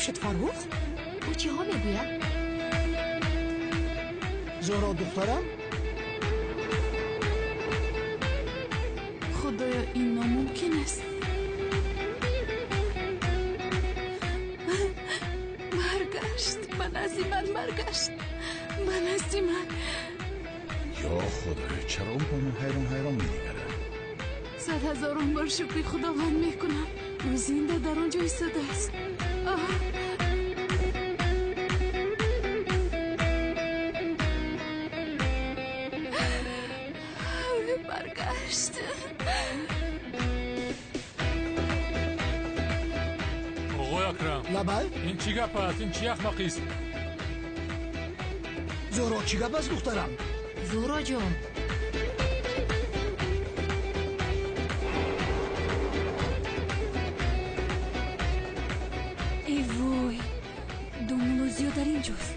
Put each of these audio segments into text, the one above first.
شد فاروق؟ او چی ها میگوید؟ زهرا دخترم؟ خدایا این ناممکن است. برگشت. من برگشت. یا خدایا چرا اون با من حیران می‌نگره؟ 100,000 بار شکر خداوند میکنم. او زنده در آنجا ایستاده است. برگشت. آقای اکرم لبای؟ این چی گپ است؟ این چی اخلاقی است؟ زهرا چی گپ است دخترم؟ زهرا جان ای وای، دومولوزیا در اینجاست.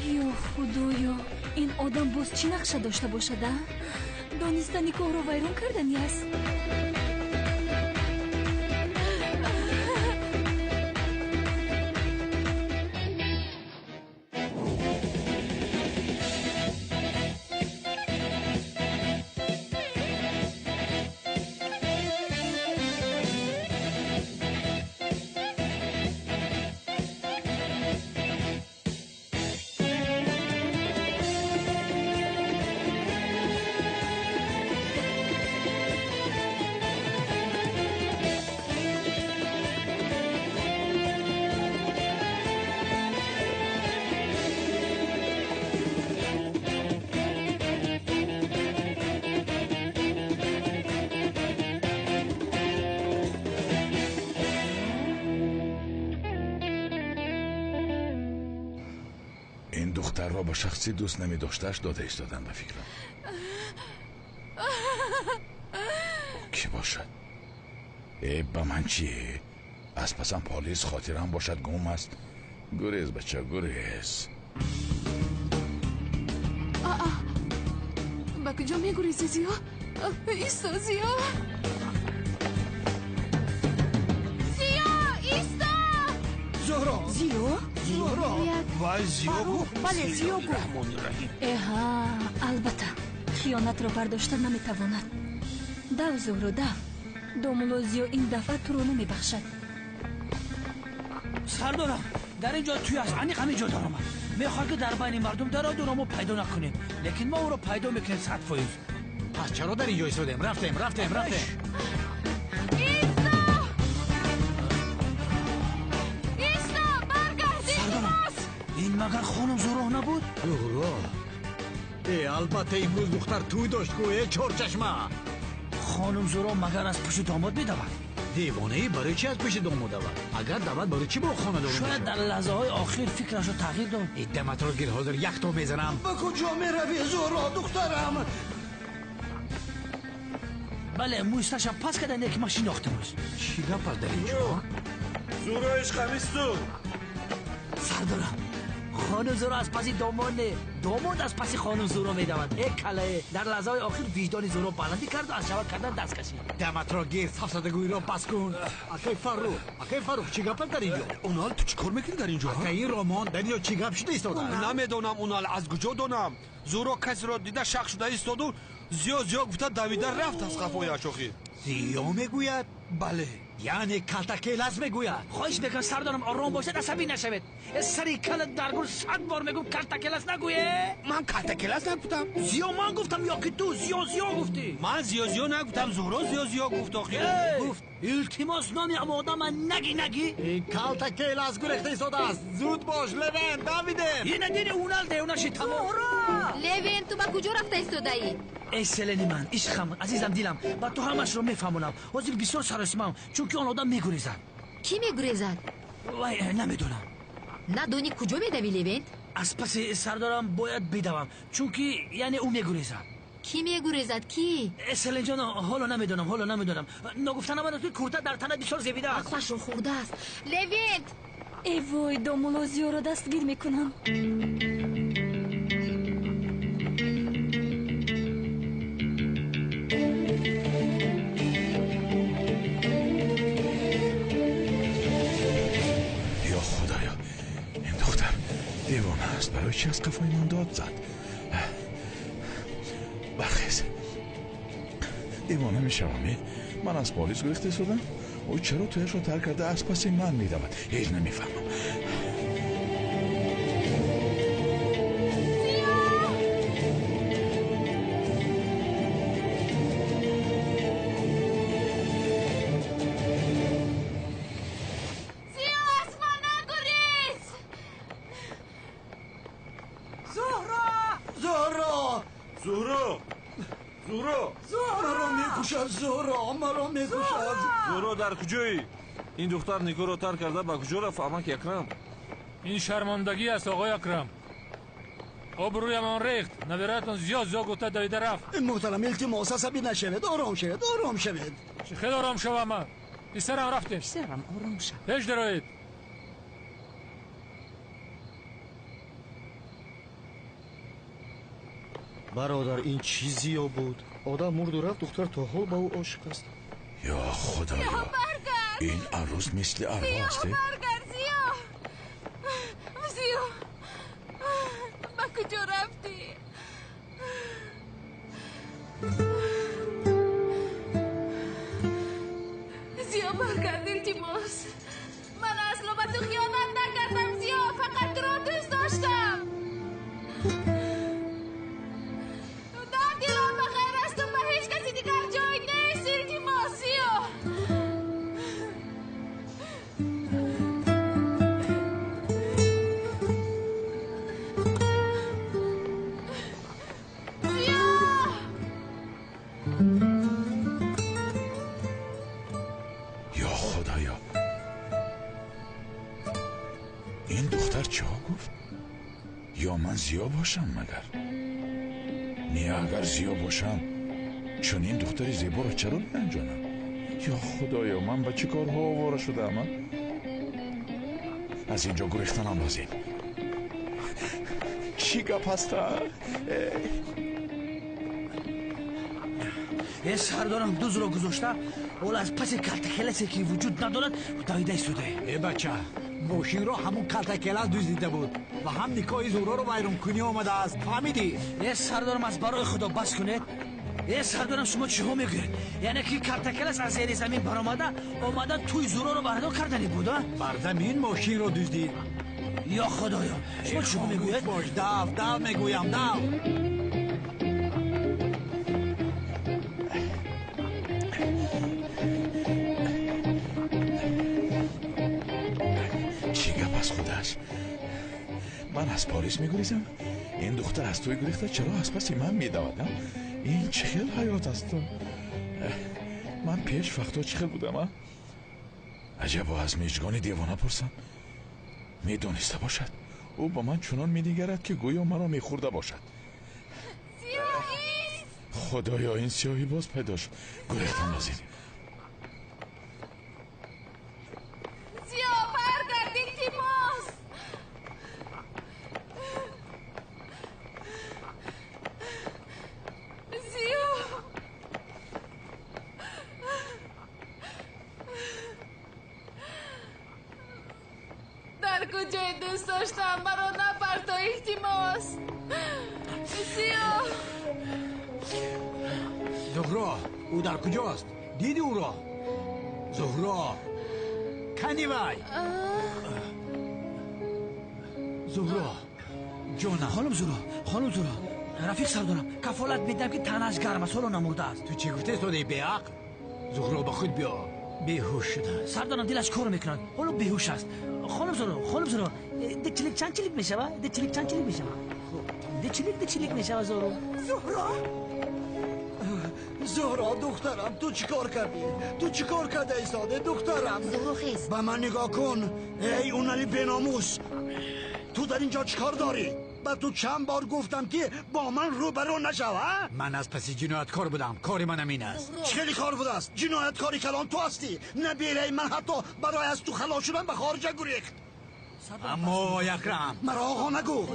یا خدایا، این آدم باز چی نقشه داشته باشده؟ دانستنی که او را ویران کردنی است. این دختر را با شخصی دوست نمی داشتهش داده ایستادن به فکرم. کی باشد؟ با من چیه؟ از پسم پالیس خاطرم باشد گم است. گریز بچه گریز. با کجا میگریزی زیا؟ ایستا زیا. زهرا زهرا وای زیو گفت. بله زیا گفت. اها البته خیانت را برداشتن نمیتواند. دو زهرا دو. دومولوزیا این دفعه تو رو نمیبخشد. سردارم در اینجا توی از عنیق همه جا دارم. میخواد که در بین مردم در آدونامو پیدا نکنیم، لیکن ما او رو پیدا میکنیم 100%. پس چرا در اینجا ایستادیم؟ رفتیم این مگر خانم زهرا نبود؟ زهرا البته امروز دختر توی داشت گویه چهارچشمه. خانم زهرا مگر از پشت داماد میدود؟ دیوانه برای چی از پیش داماد دود؟ اگر دود برای چی با خانه دارم؟ شاید در لحظه های آخر فکرش رو تغییر داد. دمت را گیر حاضر یک تا میزنم. به کجا میروی زهرا دخترم؟ بله مویستش پس کردن یک ماشین ناخته است. چی گپ است در اینجا؟ زهرا عشقمیستو. سردارم خانم زهرا از پسی داماد از پسی خانم زهرا میدود. یک کله در لحظه های آخر وجدان زهرا بلندی کرد و از شود کردن دست کشید. دمت را گیر سفسدگویی را بس کن. اکی فاروق چی گپ در اینجا؟ اونال تو چیکار میکنی در اینجا؟ اکی رامان در اینجا چی گپ شده ایستاده؟ نمیدونم اونال از کجا دونم. زهرا کسی را دیده شق شده ایستاد و زیا گفته دویده رفت از قفای اشاخی. زیا میگوید؟ بله. یعنی کلتکیلز میگوید. خواهش میکنم سردارم آرام باشد، عصبی نشوید. سری کلت درگور 100 بار میگم کلتکیلز نگویه. من کلتکیلز نگفتم. زیا من گفتم یا که تو زیا گفتی؟ من زیا نگفتم، زهرا زیا گفت آخه. گفت التماس نامی اما آدم نگی. این کلتکیلز گرفته ایستاده است. زود باش لوین دویده. اینه دیره اونال دیونشی تمام. لوین تو با کجا رفته ایستاده ای؟ ای سلنی من عشقم عزیزم دلم با تو همش رو میفهمونم. حاضر بسیار سراسیمم چون که آن آدم میگریزد. کی میگریزد؟ وای نمیدونم. ندونی کجا میدوی لوین؟ از پس سردارم باید بدوم چون که یعنی او میگریزد. کی میگریزد کی؟ سلن جان حالا نمیدونم. نگفتن من توی کورته در تنه بسیار زیبیده است. عقلش رو خورده است. لوین ای وای دومولوزیا را دستگیر میکنم. چی از قفای من داد زد؟ برخیز دیوانه میشوم. من از پلیس گرفته شدم. او چرا تویش رو ترک کرده از پس من میدود؟ هیچ نمیفهمم. زورو در کجایی؟ این دختر نیکو رو ترک کرده با کجا رفت امک اکرم؟ این شرمندگی است آقای اکرم. آبرویمان ریخت. نویرتون زیاد گفته دویده رفت. محترم التماس عصبی نشوید. آرام شوید. چه خیلی آرام شوم من. پیسرم رفتیم. پیسرم آرام شو. پیش دروید. برادر این چیزی ها بود. آدم مرد و رفت، دختر تا حال با او عاشق است. یا خدایا این عروس مثل ارواحه. برگرد زیو با کجا رفتی؟ زیو برگرد التماس. من اصلا با تو خیانت نکردم زیو، فقط تو را دوست داشتم. در دلم بخیر است و به هیچ کسی دیگر جای نیست التماس زیو. یا خدایا این دختر چه گفت؟ یا من زیا باشم مگر؟ نه اگر زیا باشم چون این دختری زیبا رو چرا ننجانم؟ یا خدایا من به چه کارها آواره شدم؟ از اینجا گریختنم لازم. چی گپ هسته؟ یه سردارم دوز رو گذاشته اول از پس کلتکلسی که وجود ندارد دویده ایستاده. ای بچه ماشین رو همون کلتکلس دزدیده بود و هم نیکای زورا رو ویرون کنی آمده است. فهمیدی؟ یه سردارم از برای خدا بس کنید. یه سردارم شما چی ها میگوید؟ یعنی که کلتکلس از زیر زمین برآمده اومده توی زورا رو بردار کردنی بوده؟ بر زمین ماشین رو دزدید. یا خدایا شما چی ها میگوید؟ باش دو میگویم دو. چی گپ از خودش؟ من از پاریس میگریزم. این دختر از توی گریخته چرا از پسی من میدودم؟ این چه خیل حیات است؟ من پیش وقتا چه خیل بودم؟ عجبا از میجگان دیوانه پرسم. میدونسته باشد او با من چنان میدیگرد که گویا مرا میخورده باشد. خدایا این سیاهی باز پیدا شد. گریختم لازم. در کجای دوست داشتم برا نبر تا التماس. زیو زهرا او در کجاست؟ دیدی او را؟ زهرا کنی وای. زهرا جانم. خانم زورا رفیق سردارم کفالت میدم که تنش گرم است حالا نمورده است. تو چی گفته ساده بیعقل؟ زهرا با خود بیا. بیهوش شده. سردارم دلش کار میکنند حالا بیهوش است. خانم زورا ده چلیک چند چلیک میشوه؟ ده چلیک میشوه زورا. زهرا دخترم تو چی کار کردی؟ تو چی کار کرده ایستاده دخترم؟ زهرا خیز به من نگاه کن. ای اونلی بیناموس، تو در اینجا چی کار داری؟ با تو چند بار گفتم که با من روبرو نشوه؟ من از پسی جنایتکار بودم. کاری من این است. چه کار بوده است؟ جنایتکاری کلان تو هستی. نبیره من حتی برای از تو خلاص شدن به خارج گریخت. اما آقای اکرم مرا آقا نگو.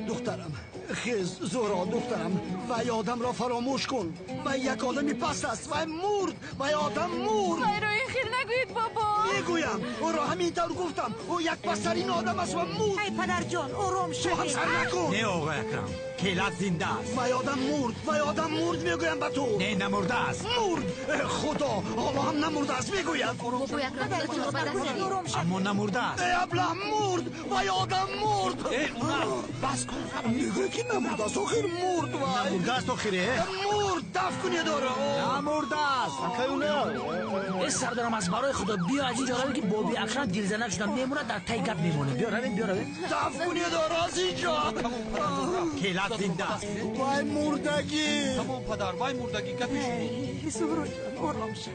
دخترم خیز زهرا دخترم و آدم را فراموش کن و یک آدمی پست است و مرد و آدم مرد. وای رو این خیل نگوید بابا. میگویم او را همینطور گفتم. او یک پسرین آدم است و مرد. ای پدر جان آرام تو هم سر نکن. نه آقای اکرم کیلت زنده است و آدم مرد و آدم مرد میگویم به تو. نه نمرده است. مرد خدا حالا هم نمرده است میگویم. بابا اکرم دلتون رو بدست دارید. اما نمرده است. ابله مرد و آدم مرد. بس کن. میگوی که نمرده است آخر مرد و نمرده است آخره مرد دفع کنید داره. نمرده است ای سردارم از برای خدا بیا از اینجا روی که بابی اکرم دیرزنک شدم میمونه در تای گپ میمونه. بیا رویم دفع کنید داره از اینجا. کیلت زنده است. وای مردگی. تمام پدر وای مردگی گپی شما. سهرا جان آرام شد.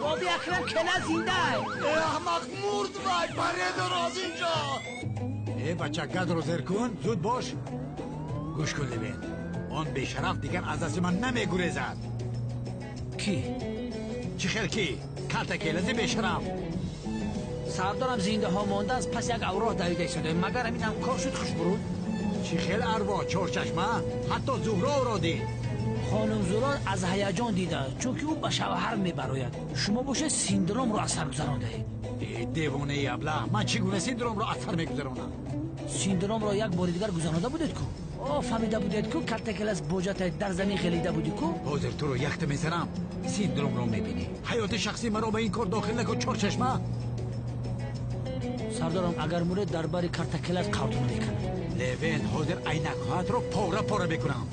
بابی اکرم کلا زنده احمق مرد وای پرید راز اینجا. ای بچه گد رو زر کن زود باش. گوش کن لبین آن بیشرف دیگر از دست من نمیگریزد. کی؟ چی خیل کی؟ کلتکیلزی بیشرف. سردارم زنده ها مانده از پس یک اوراق دویده شده مگر همین هم کار شد خوش برود. چی خیل اروا چورچشمه حتی زهرا را دید. خانم زهرا از هیجان دیده چون که او به شوهر میبراید. شما باشه سیندروم رو اثر گذرانده. دیوانه ابله من چگونه سیندروم رو اثر میگذرانم؟ سیندروم رو یک بار دیگر گذرانده بودید کو؟ فهمیده بودید کو کلتکل از بوجت در زمین خلیده بودی کو؟ حاضر تو رو یخت میزنم. سیندروم رو میبینی حیات شخصی مرا به این کار داخل نکن چورچشمه. سردارم اگر مورد درباره کلتکل از قاطون میکنم. لوین حاضر عینک‌هات رو پاره بکنم.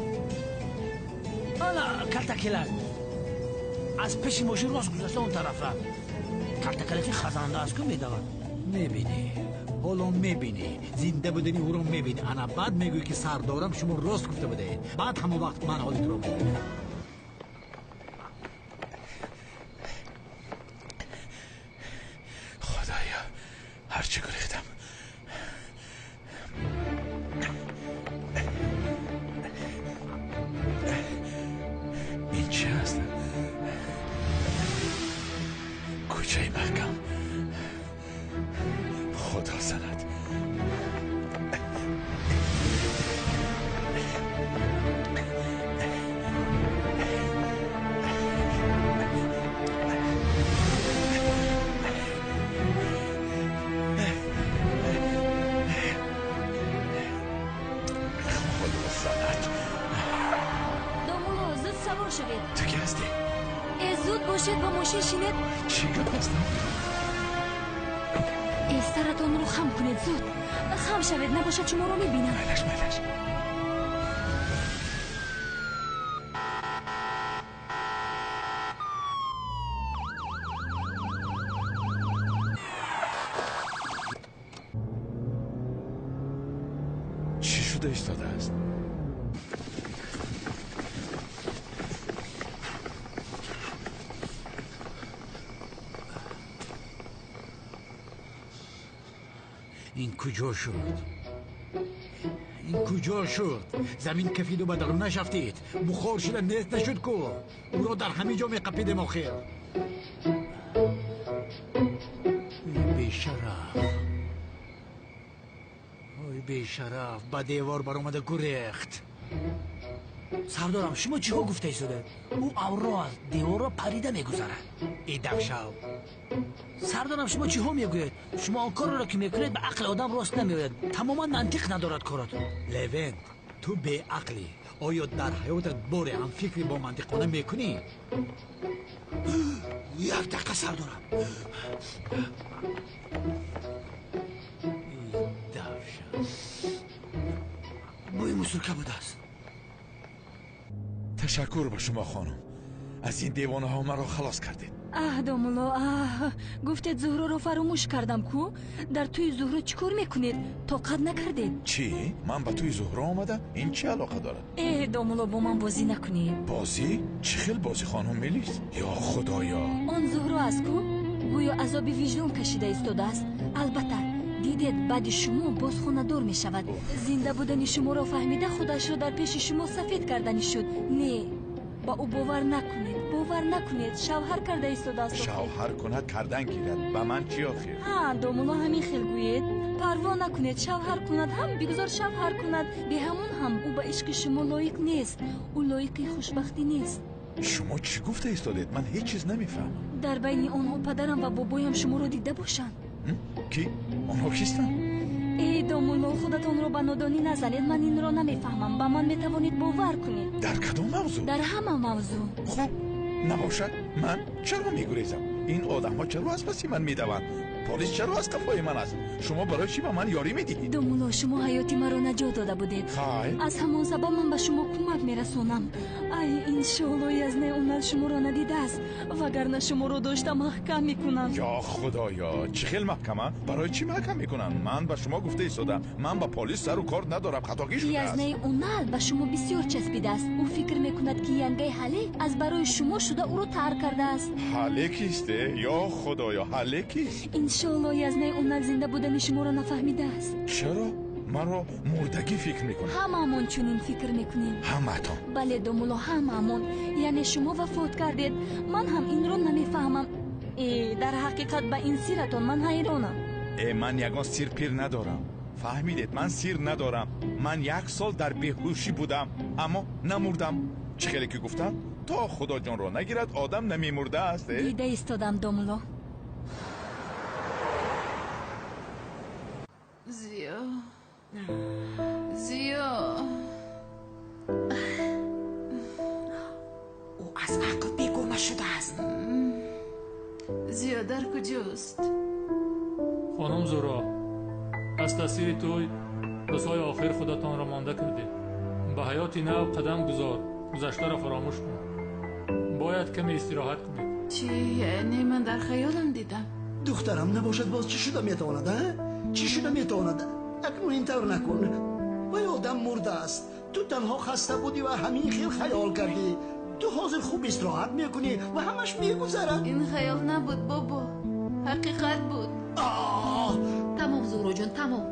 حالا کلتکل از پیش ماشین راست گذاشته اون طرف رفت. کلتکل که خزانده است که میدود. میبینی حالا میبینی زنده بودنی او رو میبینی. انا بعد میگوی که سردارم شما راست گفته بوده. بعد همون وقت من حالت رو میبینم. خدایا هرچی گریختم. این چی هست؟ کوچه محکم. خدا سند. دامولو زود سوار شوید. تو کی هستی؟ زود باشید با ماشین شینید. چی گپ هستم؟ سرتان رو خم کنید زود. خم شوید نباشد شما رو میبینم. ملش چی شده ایستاده است؟ این کجا شد؟ این کجا شد؟ زمین کفید و به درون نشفتید. بخار شده نیست نشد کو. او را در همین جا میقپیدیم آخر. بیشرف اوی بیشرف با دیوار بر اومده گریخت. سردارم شما چی ها گفته ایستاده؟ او اوراق دیوار را پریده میگذره. ای دفشو سردارم شما چی ها میگوید؟ شما آن کار را که میکنید به عقل آدم راست نمیوید. تماما منطق ندارد کاراتون. لوین تو به عقلی. آیا در حیاتت باره هم فکری با منطقانه میکنی؟ یک دقیقه سردارم. ای دفشو بوی مسرکه بوده است. تشکر به شما خانم. از این دیوانه ها مرا خلاص کردید. دامولو گفتید زهرا رو فراموش کردم کو. در توی زهرا چیکار میکنید؟ طاقت نکردید؟ چی؟ من به توی زهرا آمدم؟ این چه علاقه دارد؟ دامولو با من بازی نکنید. بازی؟ چه خیل بازی خانم میلیس؟ یا خدایا آن زهرا است کو. گویا عذاب وجدان کشیده ایستاده است. البته دیدید بعد شما باز خونه‌دار می شود. زنده بودن شما را فهمیده خودش را در پیش شما سفید کردنی شد. نه ба ӯ бовар накунед шавҳар карда истодааст. شوهر کند کردن گیرد به من چی آخیر؟ ҳа домуло ҳамин хел гӯед. парво накунед шавҳар кунад ҳам бигузор шавҳар кунад. бе ҳамон ҳам ӯ ба ишқи шумо лоиқ нест. ӯ лоиқи хушбахтӣ нест. شما چی گفته ایستادید؟ من هیچ چیز نمیفهمم. дар байни онҳо падарам ва бобоям шуморо дида бошанд. کی؟ آنها کیستن؟ домуло худатонро ба нодонӣ назанед. ман инро намефаҳмам. ба ман метавонед бовар кунед. در کدام موضوع؟ дар ҳама мавзӯъ. خوب نباشد من چرا میگریزم؟ این آدم ها چرا از پسی من میدوند؟ پلیس چرا از قفای من است؟ شما برای چی به من یاری میدهید؟ домуло шумо ҳаёти маро наҷот дода будед. خیر аз ҳамон сабаб ман ба шумо кӯмак мерасонам. ай иншоалло язне унал шуморо надидааст. вагарна шуморо дошта маҳкам мекунам. یا خدایا چه خیلی محکمه؟ برای چی محکم میکنن؟ من به شما گفته ایستادم من با پلیس سر و کار ندارم. خطاگی شده است. язнаи унал ба шумо бисёр часпидааст. ӯ фикр мекунад ки янгаи ҳалек аз барои шумо шуда ӯро тарк кардааст. حله کیسته؟ یا خدایا حله کیست؟ иншоалло язнаи унал зинда будани шуморо нафаҳмидааст. چرا؟ من رو مردگی فکر میکنم. ҳамаамон чунин фикр мекунем. همه تا бале домуло ҳамаамон. яъне шумо вафот кардед. ман ҳам инро намефаҳмам. дар ҳақиқат ба ин сирратон ман ҳайронам. من یگان سیر پیر ندارم. فهمیدید من سیر ندارم. من 1 سال در بیهوشی بودم اما نمردم. چه خیلی که گفتم تا خدا جان رو نگیرد آدم نمیمرده است. дида истодам домуло. زیو او از عقل بیگانه شده است. زیو در کجاست؟ خانم زورا از تاثیر توی روزهای آخر خودتان را مانده کردید. به حیاتی نو قدم گذار. گذشته را فراموش کن. باید کمی استراحت کنید. چی؟ یعنی من در خیالم دیدم. دخترم نباشد باز چی شده میتواند؟ چی شده میتواند؟ اکنون اینطور نکن. وای آدم مرده است. تو تنها خسته بودی و همین خیل خیال کردی. تو حاضر خوب استراحت میکنی و همش میگذرد. این خیال نبود بابا. حقیقت بود. تمام زورو جان تمام.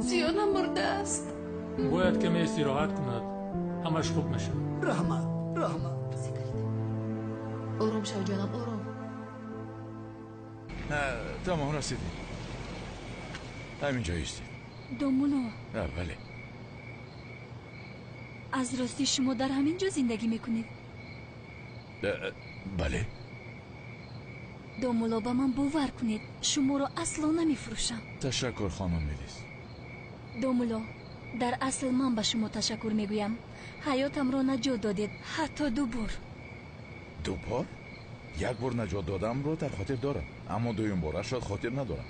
زیانا مرده است. باید کمی استراحت کند. همش خوب میشه. رحمت آرام شو جانم آرام. تمام رسیدیم. همینجا ایستید. домуло بله. аз ростӣ шумо дар ҳамин ҷо зиндагӣ мекунед? بله. домуло ба ман бовар кунед. шуморо асло намефурӯшам. تشکر خانم میلیس. домуло дар асл ман ба шумо ташаккур мегӯям. ҳаётамро наҷот додед ҳатто 2 бор. 2 بار؟ 1 بار نجات دادم رو در خاطر دارم اما دوم بارش را خاطر ندارم.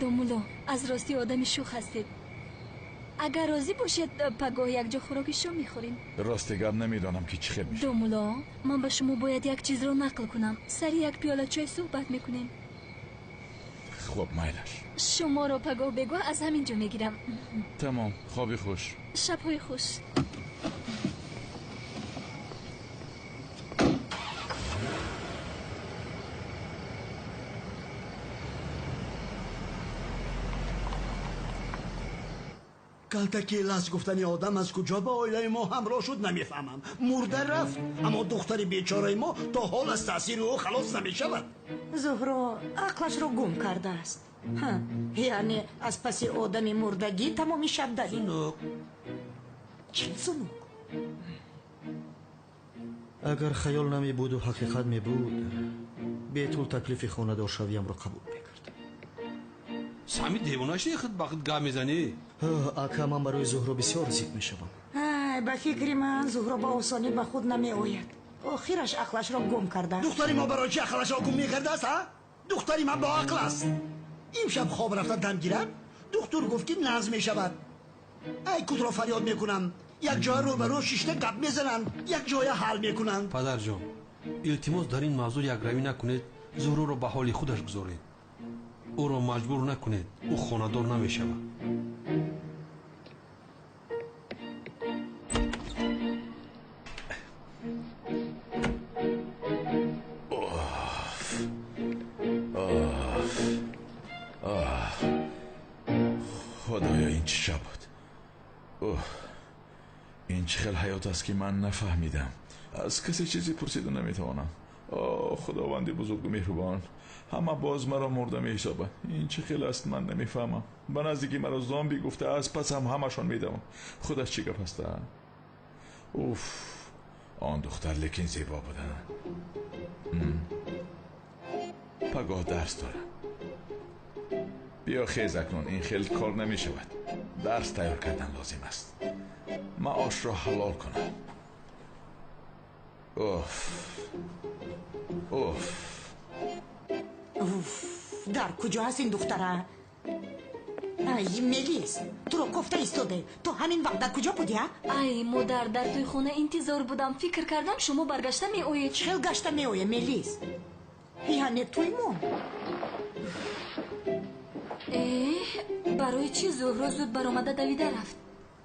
домуло аз ростӣ одами шух ҳастед. агар розӣ бошед пагоҳ якҷо хӯроки шом мехӯрем. راستگار نمیدانم که چی خیلی میشه. домуло ман ба шумо бояд як чизро нақл кунам. сари як пиёла чой суҳбат мекунем. خب مایلش. шуморо пагоҳ бегоҳ аз ҳамин ҷо мегирам. تمام خوابی خوش. шабҳои хуш. کلتکی لاس گفتنی آدم از کجا با آیله ما همراه شد نمیفهمم. مرده رفت اما دختر بیچاره ما تا حال از تاثیر او خلاص نمیشود. زهرا عقلش رو گم کرده است. یعنی از پس آدم مردگی تمام شب داریم. زنوک چی زنوک؟ اگر خیال نمی بود و حقیقت می بود بیتول تکلیف خاندار شویم رو قبول میکرد. سامی دیوانه خود با خود گام میزنی؟ اکا من برای زهرا بسیار زیق میشوم. به فکر من زهرا با آسانی به خود نمی آید. آخرش عقلش را گم کرده. دختری ما برای چی عقلش را گم میکرده است؟ دختری من با عقل است. امشب خواب رفته دم گیرد. دکتر گفت که نزد میشود. ای کود را فریاد میکنم. یک جای رو برو شیشته گپ میزنن، یک جای حل میکنن. پدر جان التماس در این موضوع یک روی نکنید. زهرا را به حال خودش گذارید. او را مجبور نکنید. او خانه‌دار نمیشود. خدایا این چه شب بود. این چه خیلی حیات است که من نفهمیدم. از کسی چیزی پرسید و نمیتوانم. خداوندی بزرگ و مهربان، همه باز مرا مرده می حسابه. این چه خیلی است من نمیفهمم. به نزدیکی مرا زامبی گفته، از پس هم همشان میدم. خودش چی گپ است؟ اوف، آن دختر لیکن زیبا بودن. پگاه درس دارم. بیا خیز اکنون، این خیلی کار نمی شود. درس تیار کردن لازم است. معاش را حلال کنم. اوف در کجا هست این دختره؟ ای ملیس، تو رو کفته ایستاده. تو همین وقت در کجا بودی؟ ای مادر، در توی خونه انتظار بودم. فکر کردم شما برگشته می آیید. چه گشته می آیه ملیس؟ یعنی توی مون؟ برای چی زهرا زود برآمده دویده رفت؟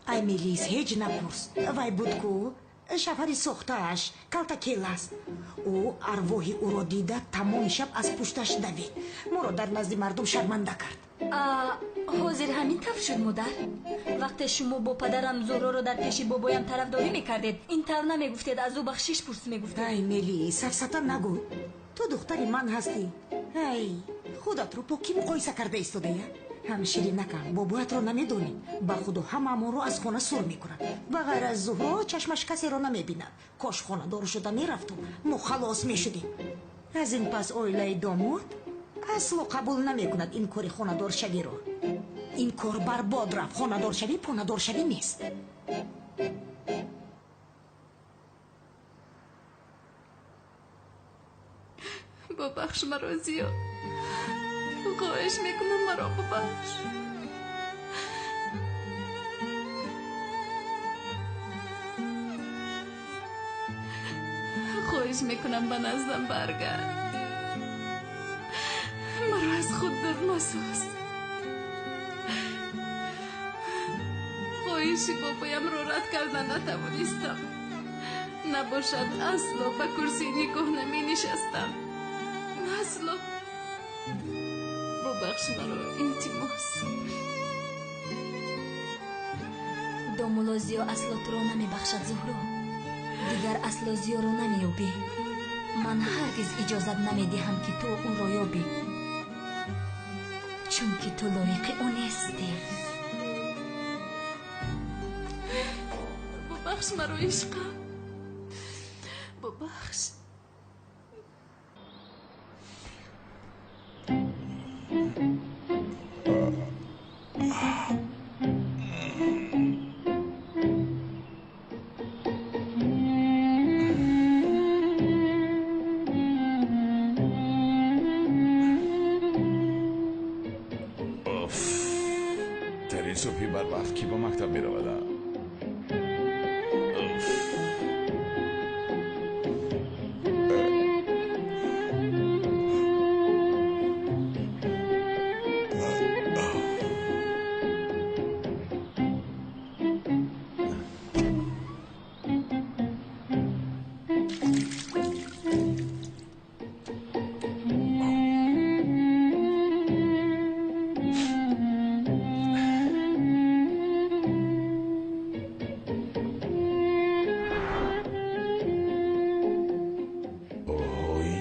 ای ملیس هیچ نپرس. وای بود کو شفری سختش کلتکیل است. او ارواحی او را دیده تمام شب از پشتش دوید. ما را در نزد مردم شرمنده کرد. حاضر همین طرف شد مادر. وقت شما با پدرم زهرا را در پیش بابایم طرفداری میکردید، این طرف نمیگفتید، از او بخشش پرس میگفتید. ای ملی سفسطه نگو. تو دختری من هستی. ای خودت رو با کی مقایسه کرده ایستاده؟ همشیرین نکن. بابایت رو نمیدونی. با خود همه ما رو از خونه سر میکنن. بغیر از زهرا چشمش کسی رو نمیبیند. کاش خانه دار شده میرفتم، ما خلاص میشدیم. از این پس اویله داماد اصلا قبول نمیکند این کاری خانه دار شوی رو. این کار برباد رفت. خانه دار شوی پانه دار شوی نیست. ببخش مرا زیاد. خواهش میکنم مرا ببخش. خواهش میکنم به نزدم برگرد. مرا از خود دور مساز. خواهشی بابایم رو رد کردن نتوانستم. نباشد اصلا به کرسی نگاه نمی نشستم. اصلا ببخش مرا التماس. دامولا زیا اصلا تو رو نمیبخشد زهرا. دیگر اصلا زیا رو نمیابی. من هرگز اجازت نمیدهم که تو اون رو یابی، چون که تو لایق اون نیستی. ببخش مرا عشقم. ببخش. در این صبحی بر وقت کی با مکتب می رود؟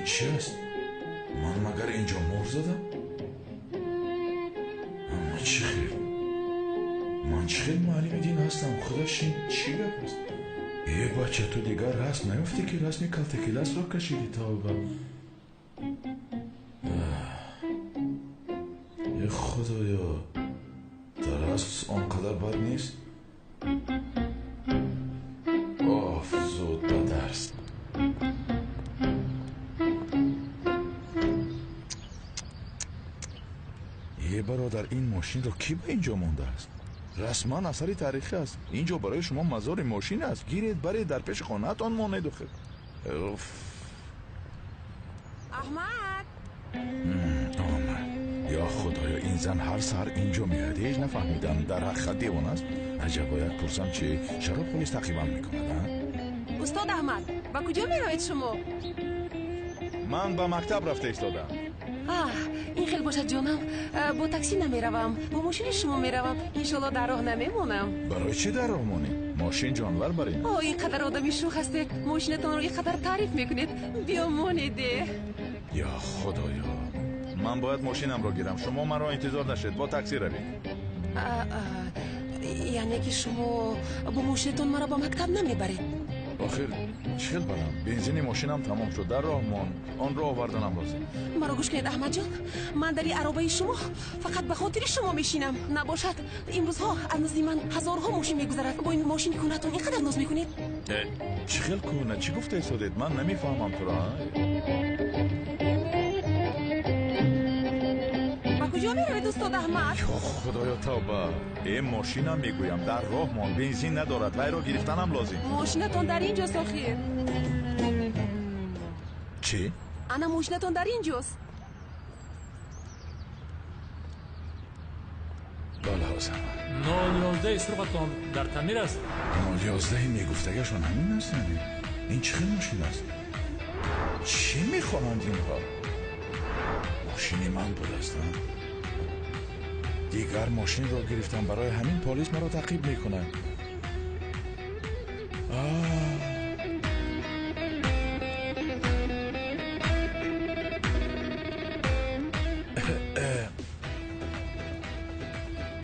چی است؟ من مگر اینجا مهر زدم؟ اما چه خیلی من چه خیلی معلم دین هستم. خودش این چی گپ است؟ ای بچه تو دیگر رسم نیفتی که رسمی کلتکیلس را کشیدی تا با ای خدایا، در اصل آنقدر بد نیست. زود به درس. برادر این ماشین رو کی به اینجا مونده است؟ رسما اثری تاریخی است. اینجا برای شما مزار ماشین است. گیرید برید در پیش خانه‌تان مانید. احمد آمد. یا خدایا، این زن هر سر اینجا میاد. هیچ نفهمیدم در حق دیوان است. عجب باید پرسم چه چرا پلیس تعقیبم میکند؟ استاد احمد با کجا میروید شما؟ من به مکتب رفته ایستادم. این خیلی باشد جانم. با تاکسی نمیروم، با ماشین شما میروم. انشالله در راه نمیمونم. برای چی در راه مونی؟ ماشین جانور برین. اینقدر آدمی شوخ هستید. ماشینتان رو اینقدر تعریف میکنید. بیا مانیده. یا خدایا، من باید ماشینم رو گیرم. شما من را انتظار نشید، با تاکسی روید. یعنی که شما با ماشینتان مرا با مکتب نمیبرید؟ آخر چل برم؟ بنزین ماشینم تمام شد، در راه مون. آن را آوردنم لازم. مرا گوش کنید احمد جان، من در این عربه شما فقط به خاطر شما میشینم. نباشد امروزها از نزد من هزارها ماشین میگذرد. با این ماشین کونتون اینقدر ناز میکنید؟ چخل کونه؟ چی گفته ایستادید؟ من نمیفهمم تو را. کجا میروید استاد احمد؟ یا خدایا توبه. این ماشینم میگویم در راه مون، بنزین ندارد، وی را گرفتنم لازم. ماشینتان در اینجاست آخر. چی؟ انا ماشینتان در اینجاست. بالا حسن 911 سرقتان در تعمیر است. 911 میگفتگشون همین است یعنی؟ این چه خیلی ماشین است؟ چی میخوانند اینها؟ ماشینی من بود است. دیگر ماشین را گرفتم، برای همین پلیس مرا تعقیب میکنه.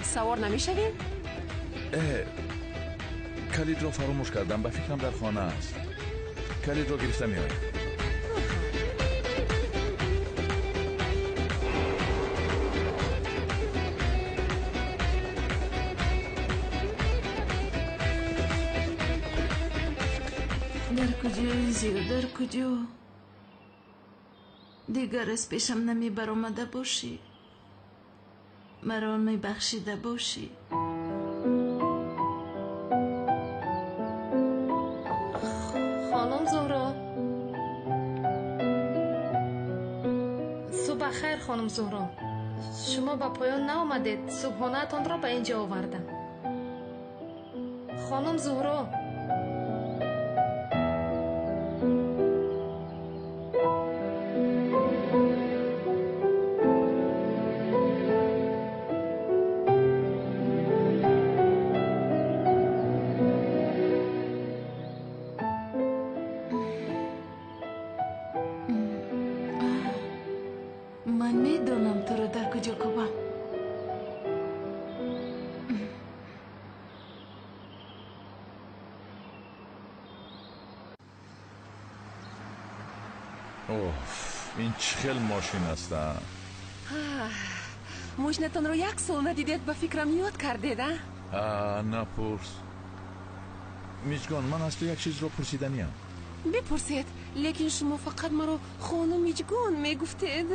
سوار نمیشویم؟ کلید را فراموش کردم، به فکرم در خانه است. کلید را گرفته میایم. در کجایی زیو؟ در کجا؟ دیگر از پیشم نمی برآمده باشی، مرا می بخشیده باشی. خانم زهرا، صبح خیر خانم زهرا. شما به پایان نآمدید. صبحانه تان را به اینجا آوردم. خانم زهرا، من میدونم تو رو در کجا کوبم. این چخل ماشین است. ماشینتان رو یک سال ندیدید، به فکرم یاد کردید. نپرس میجگان، من از تو یک چیز رو پرسیدنیم. بپرسید، لیکن شما فقط مرا خانم میجگان میگفتید.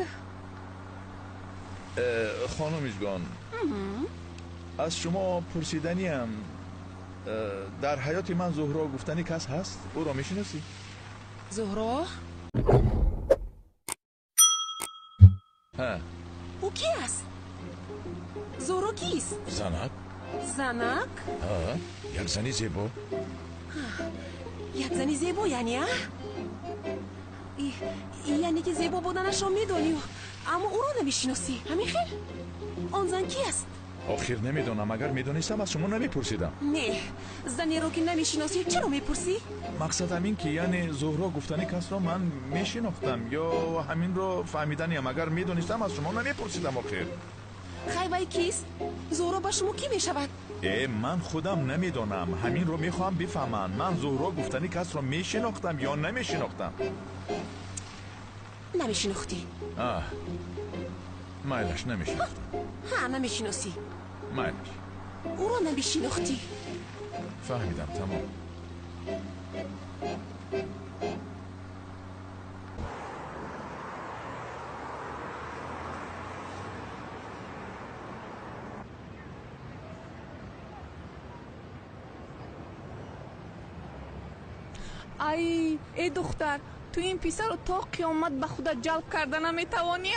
خانم میجگان، از شما پرسیدنیم. در حیات من زهرا گفتنی کس هست؟ او را میشناسی؟ زهرا؟ او کی است؟ زهرا کیست؟ زنک. زنک؟ یک زنی زیبا. یک زنی زیبا یعنی یعنی که زیبا بودنش را میدانی اما او را نمیشناسی. همین خیل؟ آن زن کی است؟ آخر نمیدونم، اگر میدونستم از شما نمیپرسیدم. نه، زنی رو که نمیشناسی چرا میپرسی؟ مقصدم این که یعنی زهرا گفتنی کس را من میشناختم یا همین رو فهمیدنیم. اگر میدونستم از شما نمیپرسیدم. آخر خیلی کیست؟ زهرا با شما کی میشود؟ من خودم نمیدونم، همین رو میخوام بفهمم. من زهرا گفتنی کس را میشناختم یا نمیشناختم؟ نمیشناختی؟ مایلش نمیشناختم. نمیشناسی؟ مایلش. او را نمیشناختی؟ فهمیدم، تمام. ای دختر، تو این پسر رو تا قیامت به خودت جلب کرده نمیتوانی؟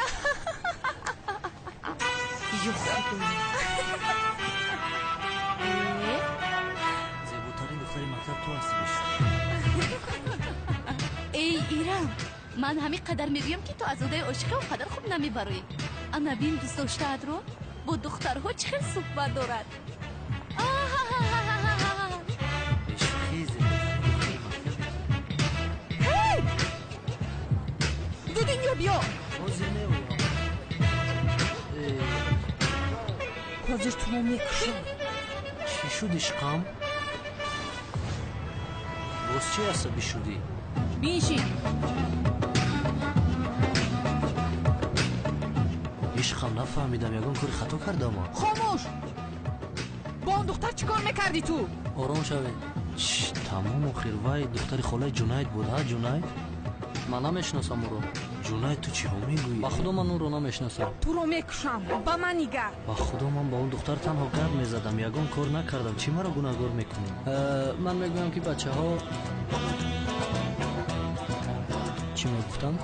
زیباترین دختری مکتب تو هستی. ای ایران، من همین قدر میگویم که تو از اودای عاشقی و قدر خوب نمیبروی. اما بین دوست داشته‌ات رو با دخترها چه صحبت دارد. دودین یا بیا حاضر تو رو میکشم. چی شد عشقم؟ باز چی عصبی شدی؟ بینشین. عشقم نفهمیدم یگان کاری خطا کردم. خاموش. با اون دختر چیکار میکردی تو؟ آرام شوید. تمام آخر وای دختری خاله جنید بود ها. جنید من نمیشناسم او رو. جنید تو چی ها میگویی؟ با خدا من اون رو نمیشناسم. تو رو میکشم. با من نگاه. با خدا من با اون دختر تنها گپ میزدم. یگان کار نکردم. چی مرا گناهگار میکنی؟ من میگویم که بچه ها چی میگفتن؟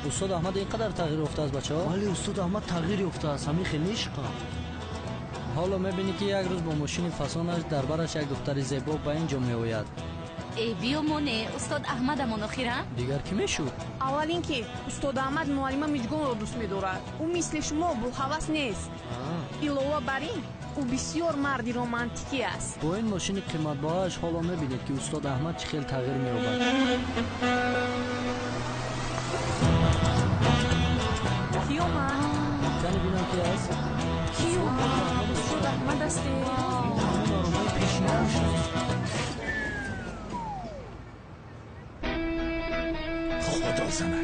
استاد احمد اینقدر تغییر یافته از بچه ها؟ ولی استاد احمد تغییر یافته است. همین خیلی عشقم. حالا میبینی که یک روز با ماشین فسانش در برش یک دختر زیبا به اینجا میآید. ای بیو مونه استاد احمد مناخیره؟ دیگر کی میشود؟ اول اینکه استاد احمد معلم میجگان رو دوست می‌دارد. او مثل شما بو حواس نیست. علاوه بر این او بسیار مردی رمانتیکی است. با این ماشین قیمت بهاش حالا میبینید که استاد احمد چه خیلی تغییر می‌یابد. کیو من؟ کنی بینم کی است؟ کیو من؟ استاد احمد است. آرامای پیشینه شد. خدا زنه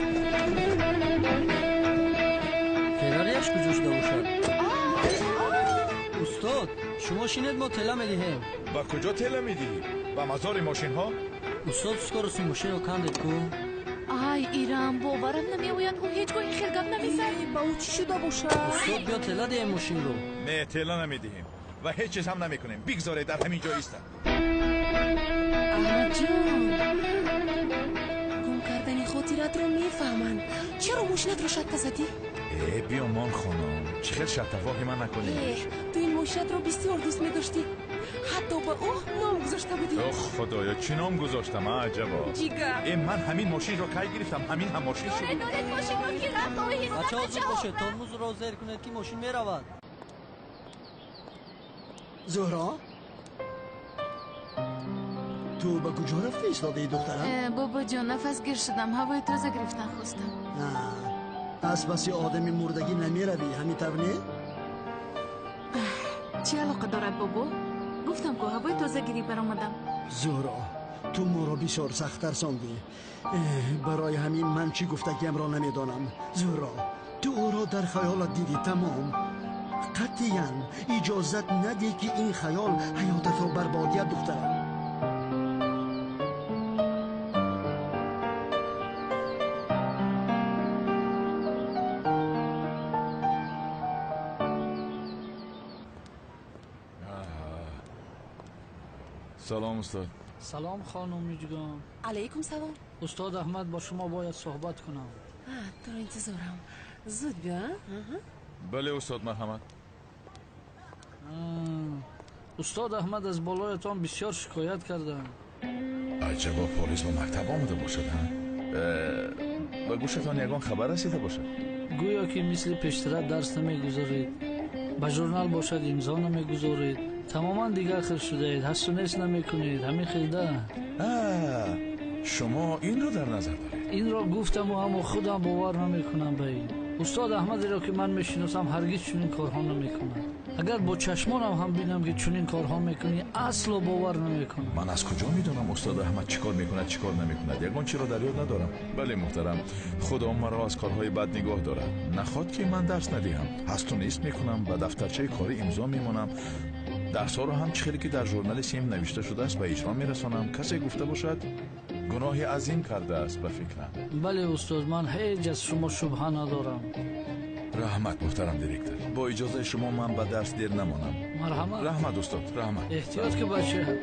فراریش کجا شده باشد؟ استاد شما شینید ما تله میدهیم. با کجا تله میدهی؟ با مزار ماشین ها؟ استاد سکارسی ماشین رو کندید کو؟ ای ایران باورم نمیآید او هیچ گاهی خیر گپ نمیزد. با او چی شده باشد؟ استاد بیا تله دهیم ماشین رو. نه تله نمیدهیم و هیچ چیز هم نمیکنیم. بگذارید در همین جا ایستم. احمد جان گم کردن خاطرات رو میفهمن. چرا ماشینت رو شد زدی؟ بیا مان خانم چه خیلی شتفاقی من نکنی. تو این ماشینت رو بسیار دوست می‌داشتی. حتی به او نام گذاشته بودی. خدایا چی نام گذاشتم عجبا. جیگر من همین ماشین رو کی گرفتم. همین هم ماشین شد. دارید ماشین رو گرفت و هیچ بچه‌ها زود باشید. ترمز رو زیر کنید که ماشین میرود. زهرا تو به کجا رفتی ایستاده دخترم؟ بابا جان نفس گیر شدم. هوای تازه گرفتن خواستم. از پس آدمی مردگی نمی روی همین طور نه؟ چی علاقه دارد بابا؟ گفتم که هوای تازه گیری برآمدم. زهرا تو ما را بسیار سخت‌تر ساندی. برای همین من چی گفتگیم را نمیدانم. زهرا تو او را در خیالت دیدی تمام. قطعاً اجازت ندی که این خیال حیاتت را بربادیت دخترم. سلام استاد. سلام خانم جگان. علیکم سلام. استاد احمد با شما باید صحبت کنم. در انتظارم. زود بیا. بله استاد مرحمت. استاد احمد از بالایتان بسیار شکایت کردن. عجبا پلیس به مکتب آمده باشد. به گوشتان یگان خبر رسیده باشد. گویا که مثل پیشتر درس نمیگذارید. به ژورنال باشد امضا نمیگذارید. تماما دیگر خیر شده اید. حس و نیست نمیکنید. همین خیلده. شما این رو در نظر دارید؟ این را گفتم و اما خودم باور نمیکنم به این. استاد احمدی را که من میشناسم هرگز چنین کارها نمیکنه. اگر با چشمانم هم بینم که چنین کارها میکنی اصلا باور نمیکنم. من از کجا میدونم استاد احمد چیکار میکنه چیکار نمیکنه؟ یگان چی را در یاد ندارم. بله محترم خدا مرا از کارهای بد نگاه دارد. نخواد که من درس ندهم. هست و نیست میکنم و دفترچه کاری امضا میمونم. درس ها رو هم چخیلی که در ژورنال سیم نوشته شده است به اجرا میرسانم. کسی گفته باشد گناهی عظیم کرده است به فکرم. بله استاد من هیچ از شما شبهه ندارم. رحمت محترم دیرکتر با اجازه شما من به درس دیر نمانم. مرحمت. رحمت استاد رحمت. احتیاط که بچه.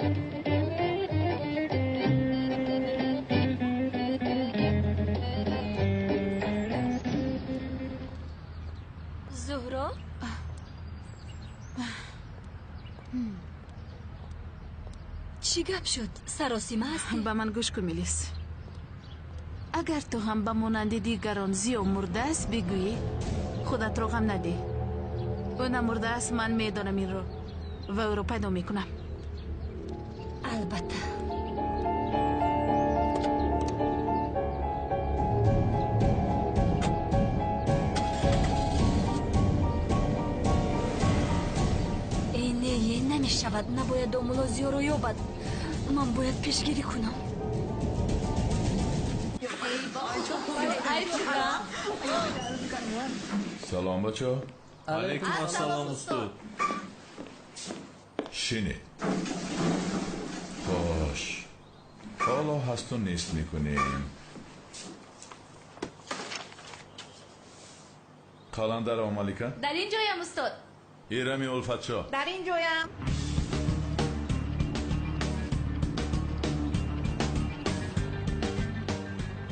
زهرا چی گپ شد؟ سراسیمه هستی؟ به من گوش کن میلیس. اگر تو هم به مانند دیگران زیو مرده است بگویی خودت رو غم ندی. او نمرده است، من میدانم این رو و او رو پیدا میکنم. البته اینه نمیشود. نباید دومولازیو رو یابد. من باید پیشگیری کنم. سلام بچه. علیکم السلام استاد. شینید باش. حالا هست و نیست میکنیم. قلندر آمالیکا در این جایم استاد. ایرمی الفت شا در این جایم.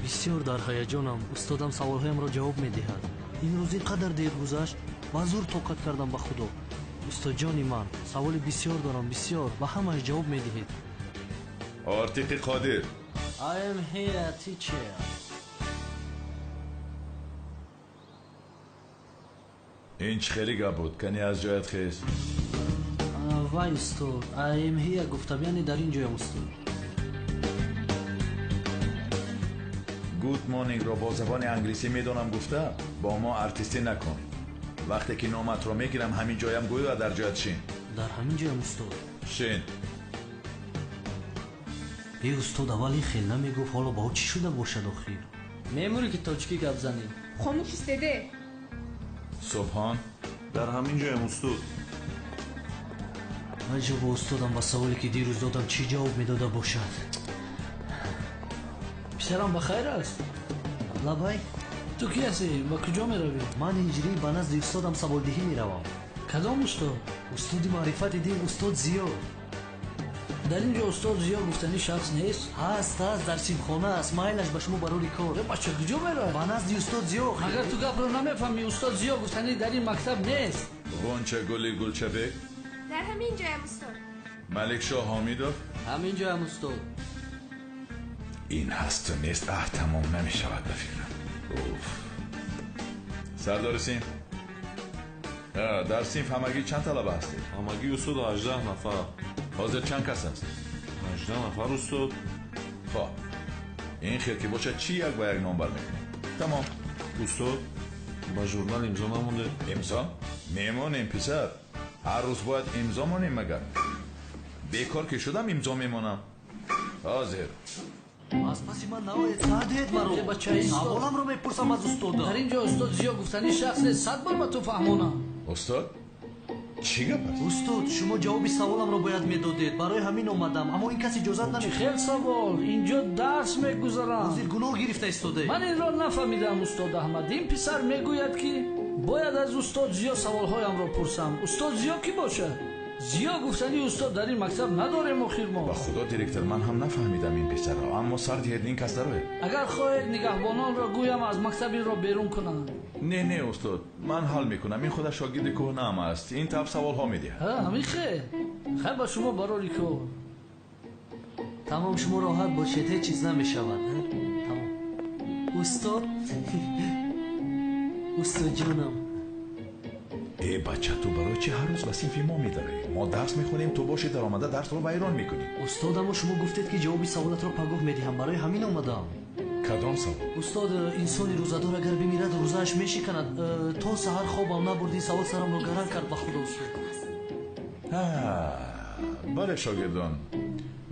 بسیار در هیجانم. استادم سوالهایم را جواب میدهد. امروز اینقدر دیر گذشت و زور طاقت کردم به خدا. استاد جانی من سوال بسیار دارم، بسیار، و همش جواب میدهید. آرتیقی قادر. I am here teacher. این چه خیلی گپ بود. کنی از جایت خیز. وای استاد I am here گفتم، یعنی در این جایم استاد. گود مورنینگ را با زبان انگلیسی میدونم گفته. با ما ارتیستی نکن. وقتی که نامت رو میگیرم همین جایم گوی و در جایت شین. در همین جایم استاد. شین. ای استاد اول این خیلی نمیگفت، حالا با چی شده باشد آخیر؟ میموری که تاچکی گپ زنیم. خاموش ایستاده. صبحان در همین جایم استاد. عجب استادم با سوالی که دیروز دادم چی جواب میداده باشد؟ پسرم بخیر است؟ لبای تو کی هستی؟ با کجا میروی؟ من اینجوری به نزد استادم سوال دهی میروم. کدام استاد؟ استاد معرفت دین، استاد زیا. در اینجا استاد زیا گفتنی شخص نیست؟ هست در سیمخانه است. مایلش به شما برای کار. بچه کجا میره؟ به نزد استاد زیا. اگر تو گپ رو نمیفهمی استاد زیا گفتنی در این مکتب نیست. غنچه گلی گلچبک. در همین جایم استاد. ملک شاه حامیدوف. همین جا هم استاد. این هست و نیست. تمام نمیشود بفکرم. سردار سیم. در سیمف همگی چند طلبه هستی؟ همگی استاد 18 نفر. حاضر چند کس هست؟ 18 نفر استاد. خواه این خیر که باشه چی یک با یک نمبر میکنی؟ تمام. استاد با ژورنال امضا نمونده. امضا؟ میمونیم پسر. هر روز باید امضا مونیم مگر؟ بیکار که شدم امضا میمونم. حاضر. از پسی من نباید ساعت مرا. یه بچه این سوالم رو میپرسم از استاد. در اینجا استاد زیا گفتنی شخص نیست. 100 بار با تو فهمونم. استاد؟ چی گپ است؟ استاد شما جواب سوالم رو باید میدادید. برای همین اومدم، اما این کسی اجازت نمیده. خیلی سوال. اینجا درس میگذارم. وزیر گناه گرفته استاده. من این را نفهمیدم استاد احمد. این پسر میگوید که باید از استاد زیا سوالهایم را پرسم. استاد زیا کی باشه؟ زیا گفتنی استاد در این مکتب نداریم آخر ما. با خدا دیرکتر من هم نفهمیدم این پسر را، اما سر دیگه این کس داره. اگر خواهید نگهبانان را گویم از مکتب این را بیرون کنند. نه استاد من حل میکنم. این خود شاگرد کهنه ام است. این تاب سوال ها میده. همین خیر با شما برای کار. تمام شما راحت باشید، هیچ چیز نمیشود. تمام. استاد استاد جانم. ای بچه تو برای چه هر روز به صنف ما میداری؟ ما درس میخونیم تو باشی در آمده درس رو ویران میکنی. استاد اما شما گفتید که جواب سوالات رو پگاه میدهم، برای همین اومدم. کدام سوال؟ استاد انسانی روزدار اگر بمیرد روزش میشکند. تا سحر خوابم نبردی سوال سرم رو گرم کرد. به خدا استاد. بله شاگردان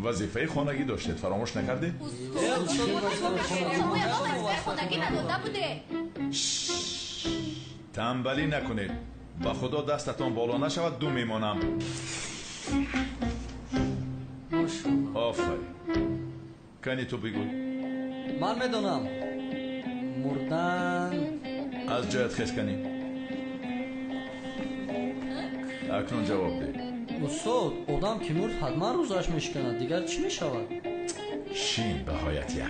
وظیفه خانگی داشتید فراموش نکردید؟ خانگی نداده بوده. تنبلی نکنید. با خدا دستتان بالا نشود دو میمانم. آفرین. کنی تو بگو. من میدونم مردن. از جایت خیز کنی. اکنون جواب ده. استاد آدم که مرد حتما روزش میشکند، دیگر چی میشود؟ شین بهایت یک.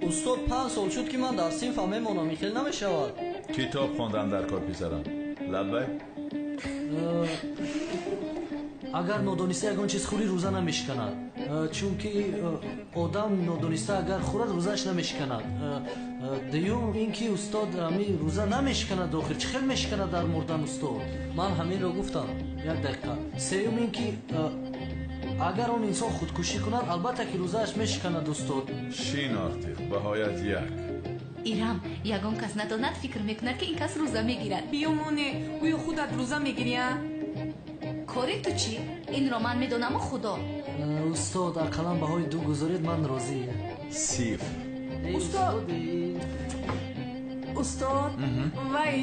استاد 5 سال شد که من در صنف میمانم، خیلی نمیشود. کتاب خواندن در کار پسرم. لبه اگر نادانسته یگان چیز خوری روزه نمیشکند. чунки одам нодониста агар хӯрад рӯзааш намешканад. Дуюм ин ки устод ами рӯза намешканад охир чӣ хел мешканад дар мурдан устод? Ман ҳаминро гуфтам. Як дақиқа. Сеюм ин ки агар он инсон худкушӣ кунад албатта ки рӯзааш мешканад устод. шин артиқ баҳоят як ирам ягон кас надонад фикр мекунад ки ин кас рӯза мегирад. биёмоне гӯё худат рӯза мегирия? кори ту чӣ? инро ман медонаму худо. устод ақаллан баҳои ду гузоред ман розӣ. сифр. устод вай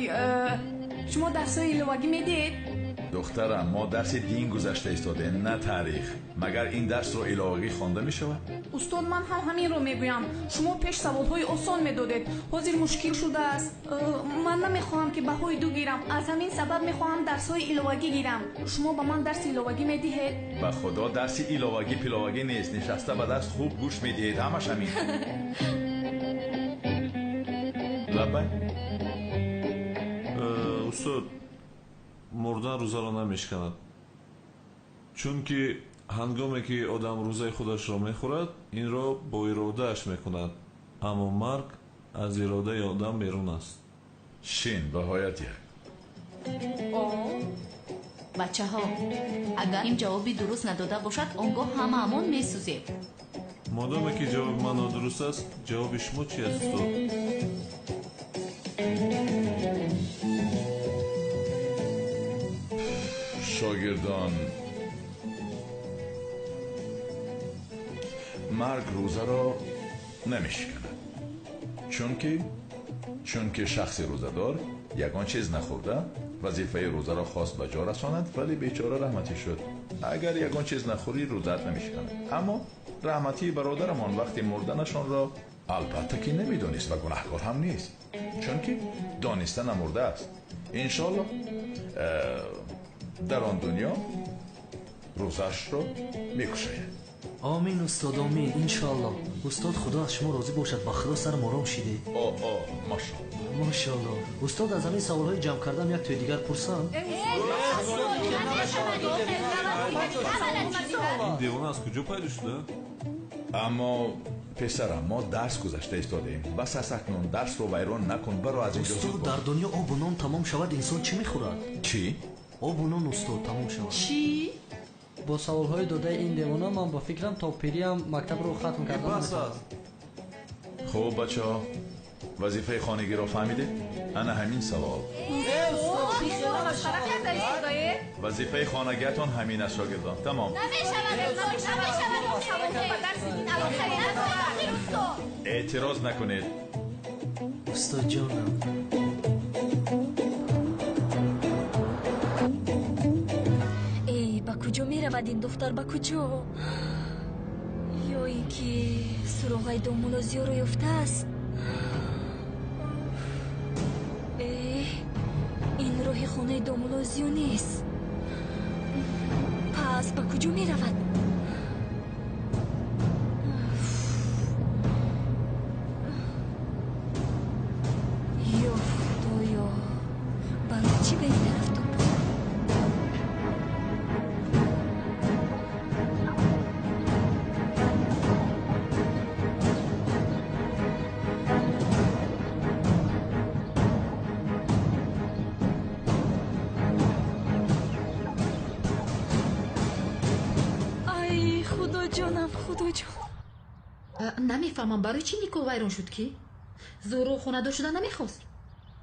шумо дарсҳои иловагӣ медиҳед? духтарам мо дарси дин гузашта истодем на таърих. магар ин дарсро иловагӣ хонда мешавад? устод ман ҳам ҳаминро мегӯям. шумо пеш саволҳои осон медодед. ҳозир мушкил шудааст. ман намехоҳам ки баҳои ду гирам. аз ҳамин сабаб мехоҳам дарсҳои иловагӣ гирам. шумо ба ман дарси иловагӣ медиҳед? ба худо дарси иловагӣ пиловагӣ нест. нишаста ба дарс хуб гӯш медиҳед. ҳамаш ҳамин. лаббай устод мурдан рӯзаро намешканад, чунки ҳангоме ки одам рӯзаи худашро мехӯрад инро бо иродааш мекунад, аммо марг аз иродаи одам берун аст. шин баҳоят як бачаҳо агар ин ҷавоби дуруст надода бошад он гоҳ ҳамаамон месӯзем. модоме ки ҷавоби ман нодуруст аст ҷавоби шумо чӣ аст устод? шогирдон марг рӯзаро намешканад, чунки шахси рӯзадор ягон чиз нахӯрда вазифаи рӯзаро хост ба ҷо расонад, вале бечора раҳматӣ шуд. агар ягон чиз нахӯрӣ рӯзаат намешканад. аммо раҳматии бародарамон вақти мурданашонро албатта ки намедонист ва гунаҳкор ҳам нест, чунки дониста намурда аст. иншоалло дар он дунё рӯзаашро мекушояд. آمین استاد آمین انشالله. استاد خدا از شما راضی باشد. با خدا سرم آرام شده. ماشاءالله ماشاءالله. استاد از همین سوالهای جمع کردم یک توی دیگر پرسم. این دیوانه از کجا پیدا شده؟ اما پسرم ما درس گذشته ایستادیم. بس از اکنون درس رو ویران نکن. برو از اینجا استاد در دنیا آب و نان تمام شود انسان چی میخورد؟ چی؟ آب و نان استاد تمام شود. چی؟ با سوالهای داده این دیوانه من با فکرم تا پیریم مکتب رو ختم کردم. خوب بچه ها وظیفه خانگی رو فهمیده؟ انا همین سوال. وظیفه خانگیتون همین است شاگردان. تمام. اعتراض نکنید. استاد جانم. کجا می رود این دختر؟ با کجا؟ یا اینکه سراغای دامولازیو رو یافته است؟ این راه خانه دامولازیو نیست. پس با کجا می رود؟ یا خدایا برای چی به این طرف تو؟ نمیفهمم برای چی نیکو ویران شد که؟ زورو خونه‌دار شدن نمیخواست.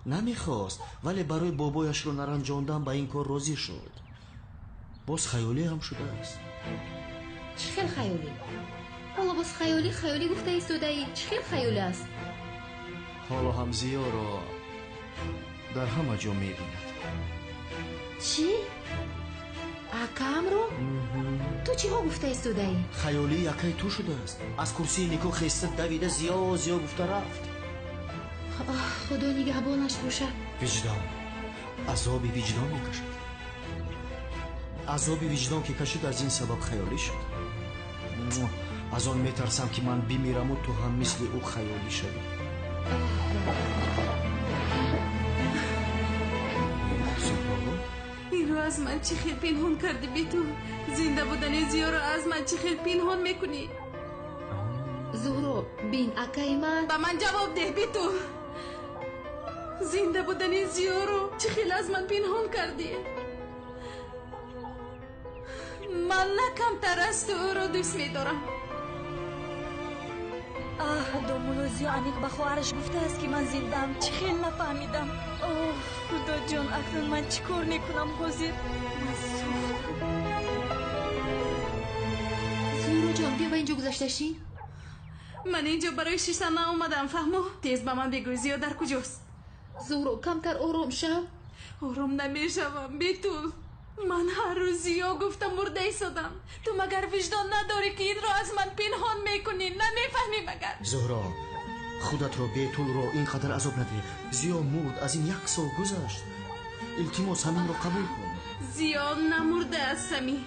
نمیخواست ولی برای بابایش رو نرنجاندن با این کار راضی شد. باز خیالی هم شده است. چه خیل خیالی؟ حالا باز خیالی گفته ایستاده ای. چه خیل خیالی است؟ حالا هم زیا را در همه جا میبیند. چی؟ اکم رو؟ تو چی ها گفته ایستاده ای؟ خیالی یکی تو شده است. از کرسی نیکو خیسته دویده زیا گفته رفت. خدا نگهبانش باشه. وجدان عذابی وجدان میکشد. عذابی وجدان که کشید از این سبب خیالی شد. از آن میترسم که من بمیرم و تو هم مثل او خیالی شدی. این رو از من چی خیلی پنهان کردی بیتو؟ زنده بودن زیا رو از من چی خیلی پنهان میکنی؟ زهرا بین اکای من با من جواب ده بیتو. زنده بودن زیا رو چی خیلی از من پنهان کردی؟ من نه کمتر از تو او رو دوست میدارم. دومولو زیا انیق به خواهرش گفته است که من زندم. چی خیلی نفهمیدم. خدا جان اکنون من چی کار میکنم حاضر؟ زهرا جان بیا با اینجا گذاشته شین. من اینجا برای 6 سنه اومدم فهمو. تیز به من بگو زیا در کجاست؟ زهرا کمتر آروم شو. آروم نمیشوم بیتول. من هر روز زیا گفتم مرده ایستادم. تو مگر وجدان نداری که این رو از من پنهان میکنی؟ نمیفهمی مگر؟ زهرا خودت رو بیتول رو اینقدر عذاب نده. زیا مرد از این 1 سال گذشت. التماس همین رو قبول کن. زیا نمرده است سمی.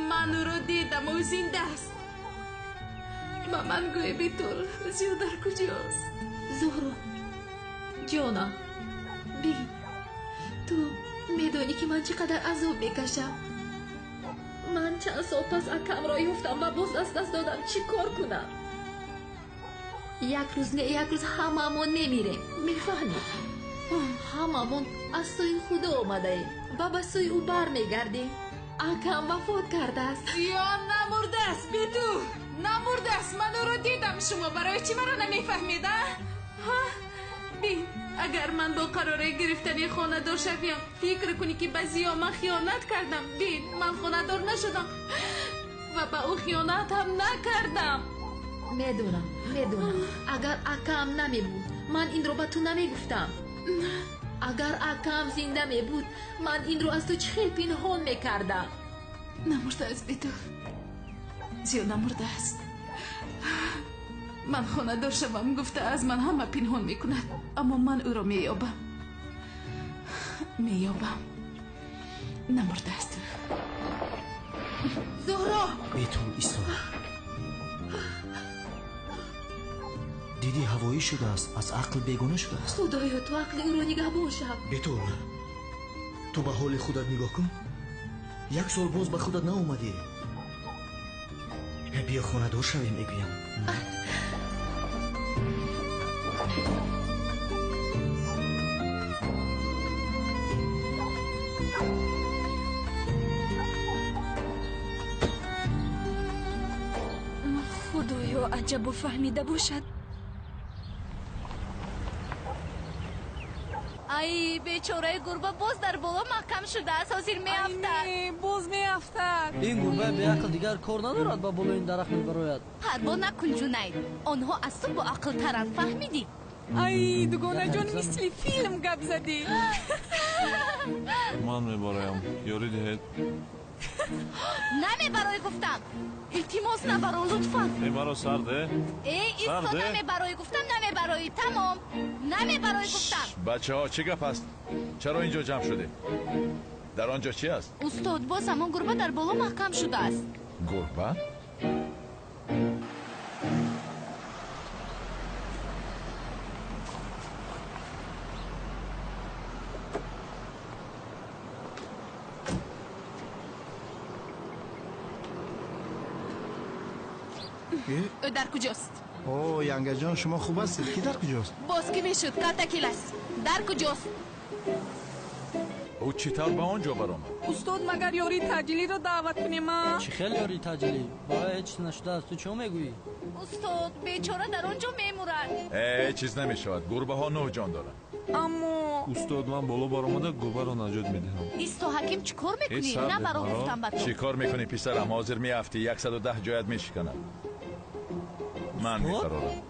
من او رو دیدم و زنده است. با من گوی بیتول زیا در کجاست؟ زهرا جانا بگی تو میدونی که من چقدر عذاب میکشم. من چند سال پس اکم را یافتم و باز از دست دادم. چی کار کنم؟ یک روز نه یک روز هممون میمیریم. میفهمی؟ هممون از سوی خدا آمده و به سوی او بر میگردیم. اکم وفات کرده است. یا نمرده است بیتو. نمرده است. من او رو دیدم. شما برای چی من رو نمیفهمیده؟ بین اگر من با قراره گرفتنی خانه دار شویم فکر کنی که به زیا من خیانت کردم. بین من خانه دار نشدم و به او خیانت هم نکردم. میدونم اگر اکم نمی بود من این رو به تو نمی گفتم. اگر اکم زنده می بود من این رو از تو چه پنهان می کردم. نمرده است بیتو. زیا نمرده است. من خانه دار شوم گفته از من همه پنهان میکند، اما من او را مییابم. نمرده است. زهرا بیتول ایستاد. دیدی هوایی شده است. از عقل بیگانه شده است. خدایا تو عقل او را نگهبان شو. بیتول تو به حال خودت نگاه کن. 1 سال باز به خودت ناومدی. بیا خانه دار شویم میگویم. خدایا عجب و فهمیده باشد. ای بیچاره گربه باز در بالا محکم شده است. حاضر میافتد. باز میافتد. این گربه به عقل دیگر کار ندارد با بالای این درخت میبراید. پروا نکن جونید. آنها از تو با عقل ترن. فهمیدی؟ ای دوگانه جان مثل فیلم گپ زدی. من میبرایم یاری دهید. نمیبرای گفتم. التماس نبرو لطفا. ای مرا سرده؟ ایستا نمیبرای گفتم. نمیبرای. تمام نمیبرای گفتم. بچه ها چه گپ است؟ چرا اینجا جمع شده؟ در آنجا چی است؟ استاد باز همون گربه در بالا محکم شده است. گربه؟ او در کجاست؟ اوه ینگه جان شما خوب هستید. کی در کجاست؟ باز که میشد کاتاکیل است. در کجاست؟ او چطور به آنجا برآمد؟ استاد مگر یاری تجلی رو دعوت کنیم؟ چی خیلی یاری تجلی؟ برای هیچ نشده است. تو چه میگویی؟ استاد بیچاره در آنجا میمورد. چیز نمیشود. گربه ها 9 جان دارند. اما استاد من بالا برآمده گربه را نجات میدهم. ایستو حکیم چی کار میکنی؟ نه برا گفتم به تو. چی کار میکنی پسرم؟ حاضر میافتی 110 جایت میشکند. من میقرارم.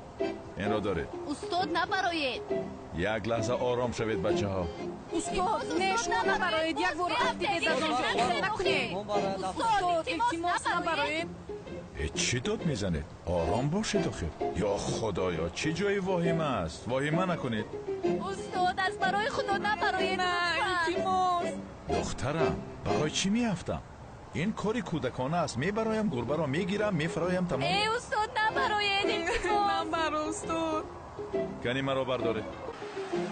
این را دارید. استاد نبرایید. یک لحظه آرام شوید بچه ها. استاد نه شما نبرایید. یک بار دیگه از آنجا نکنید. استاد التماس نبرایید. چی داد میزنید؟ آرام باشید آخه. یا خدایا چی جای واهمه است؟ واهمه نکنید. استاد از برای خدا نبرایید. نه التماس. دخترم برای چی میافتم؟ این کاری کودکانه است. میبرایم گربه را میگیرم میفرایم تمام. ای استاد نبرایید. التماس. نبر استاد. کنی مرا برداره.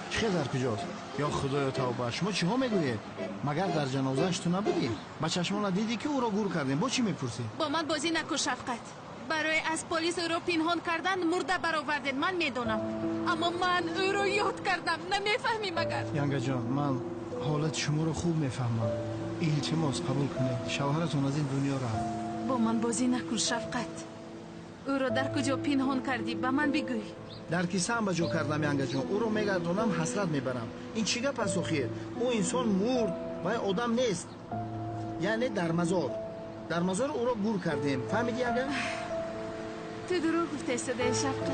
چه در کجاست؟ یا خدایا توبه، شما چی ها میگویید؟ مگر در جنازه‌اش تو نبودی؟ با چشمان دیدی که او را گور کردیم، با چی میپرسی؟ با من بازی نکن شفقت. برای از پلیس او را پنهان کردن مرده برآوردین، من میدونم. اما من او را یاد کردم، نمیفهمی مگر؟ ینگا جان، من حالت شما رو خوب میفهمم. التماس قبول کنید، شوهرتون از این دنیا رفت. با من بازی نکن شفقت. او را در کجا پنهان کردی؟ به من بگوی. در کیسه هم بجا کردم ینگا جان، او رو میگردونم حسرت میبرم. این چیگه پاسخیه؟ او انسان مرد و آدم نیست. یعنی در مزار او را گور کردیم، فهمیدی ینگا؟ تو دروغ گفته صدای شفقت.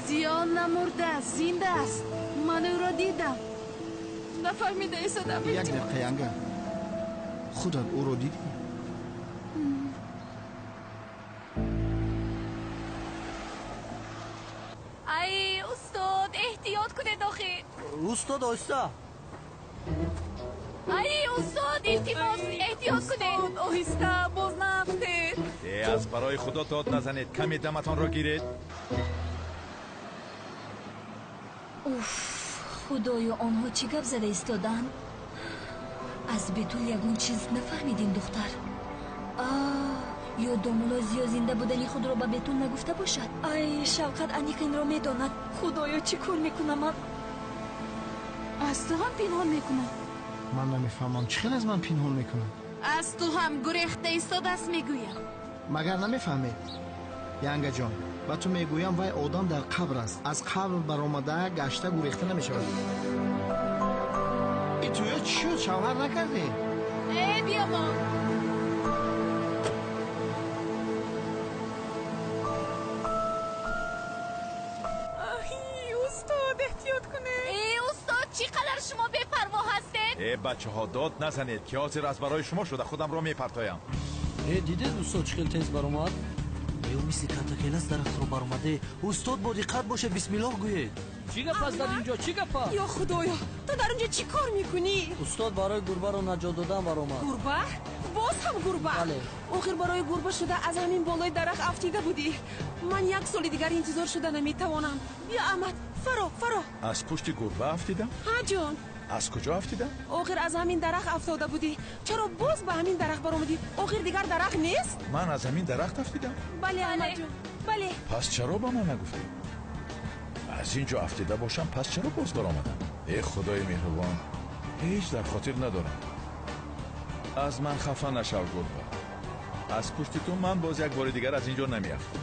زیان نمرده است، زنده است. من او را دیدم. نفهمیده ایستادم. یک دقیقه ینگا، خودت او را دیدی؟ ای استاد احتیاط کنید آخه. استاد آیسته. ای استاد التماس احتیاط کنید. آهسته باز نفتید. از برای خدا داد نزنید، کمی دمتان را گیرید. اوف، خدایا آنها چی گپ زده ایستادن؟ از بتول یگون چیز نفهمیدین دختر؟ یا دومولاز یا زنده بودنی خود را به بتول نگفته باشد؟ ای شوقت انیقین را میداند. خدایا چی کار میکنم من؟ از تو هم پنهان میکنم. من نمیفهمم چی خیلی از من پنهان میکنم. از تو هم گریخته ایستاده است میگویم. مگر نمیفهمید؟ ینگا جان، با تو میگویم وای آدم در قبر است. از قبر برآمده گشته گریخته نمیشود. ای تو چی شد؟ شوهر نکردی؟ بیا ما. استاد احتیاط کنه. ای استاد چقدر شما بی‌پروا هستید؟ بچه ها داد نزنید که حاضر از برای شما شده، خودم را میپرتایم. دیدید استاد چه خیلی تیز برآمد؟ او مثل کاتاکیلاس درخت رو برآمده. استاد با دقت باشه، بسم الله گوید. چی گپ است در اینجا؟ چی گپ؟ یا خدایا، تو در اینجا چی کار میکنی؟ استاد برای گربه رو نجات دادن برآمد. گربه؟ باز هم گربه؟ بله. آخر برای گربه شده از همین بالای درخت افتیده بودی. من یک سال دیگر انتظار شده نمیتوانم. بیا احمد، فرا. از پشت گربه افتیدم؟ ها جان. از کجا افتیدم؟ آخر از همین درخت افتاده بودی. چرا باز به همین درخت برآمدی؟ آخر دیگر درخت نیست؟ من از همین درخت افتیدم؟ بله احمد جان، بله. پس چرا با من نگفتی؟ از اینجا افتیده باشم، پس چرا باز برآمدم؟ ای خدای مهربان، هیچ در خاطر ندارم. از من خفه نشو گربه. از پشت تو من باز یک بار دیگر از اینجا نمیافتم.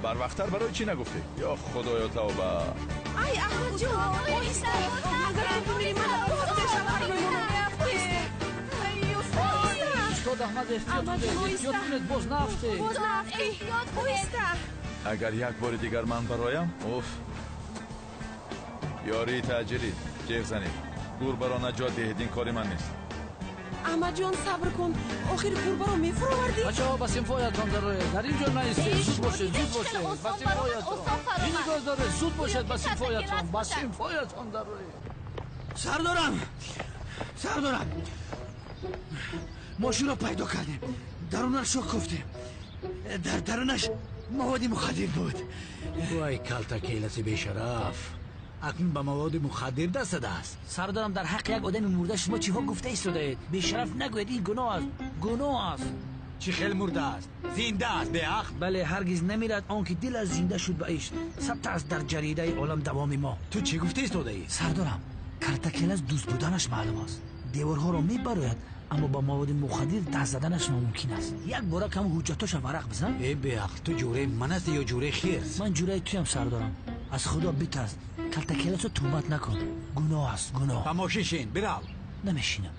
بر وقتتر برای چی نگفتی؟ یا خدایا توبه. ای احمد جان، آیسته. مگر تو ببینی من باز شوهر استاد احمد احتیاط کنید، باز نفته. احتیاط کنید. اگر یک بار دیگر من برایم، اوف. یاری تاجری جیغ زنید. گربه را نجات دهید، این کاری من نیست. احمد جان صبر کن، آخر گربه رو میفروردی. بچه‌ها بس اینفایتان داره، در اینجا نایستید. زود باشید بس اینفایتان. این گاز داره، زود باشید بس اینفایتان داره. سردارم ماشین رو پیدا کردیم، درونش رو کفتیم. در درونش مواد مخدر بود. وای کالتاکیلاس بیشرف، اکنون به مواد مخدر دست است. سردارم در حق یک آدم مرده شما چی ها گفته ایستاده؟ بیشرف نگوید، این گناه است. چی خیلی مرده است؟ زنده است به حق؟ بله، هرگز نمیرد آنکه دل از زنده شد به ایش. ثبت است در جریده عالم دوام ما. تو چی گفته ایستاده ای؟ سردارم کالتاکیلاس دوست بودنش معلوم است. دیوارها را میبراید، اما با مواد مخدر دست زدنش ناممکن است. یک بار کم حجتاش ورق بزن. ای به حق، تو جوره من است یا جوره خیرس؟ من جوره تویم سردارم. از خدا بترس، کالتاکیلاس رو تهمت نکن. گناه است، گناه. با ماشین شین، برو. نمیشینم.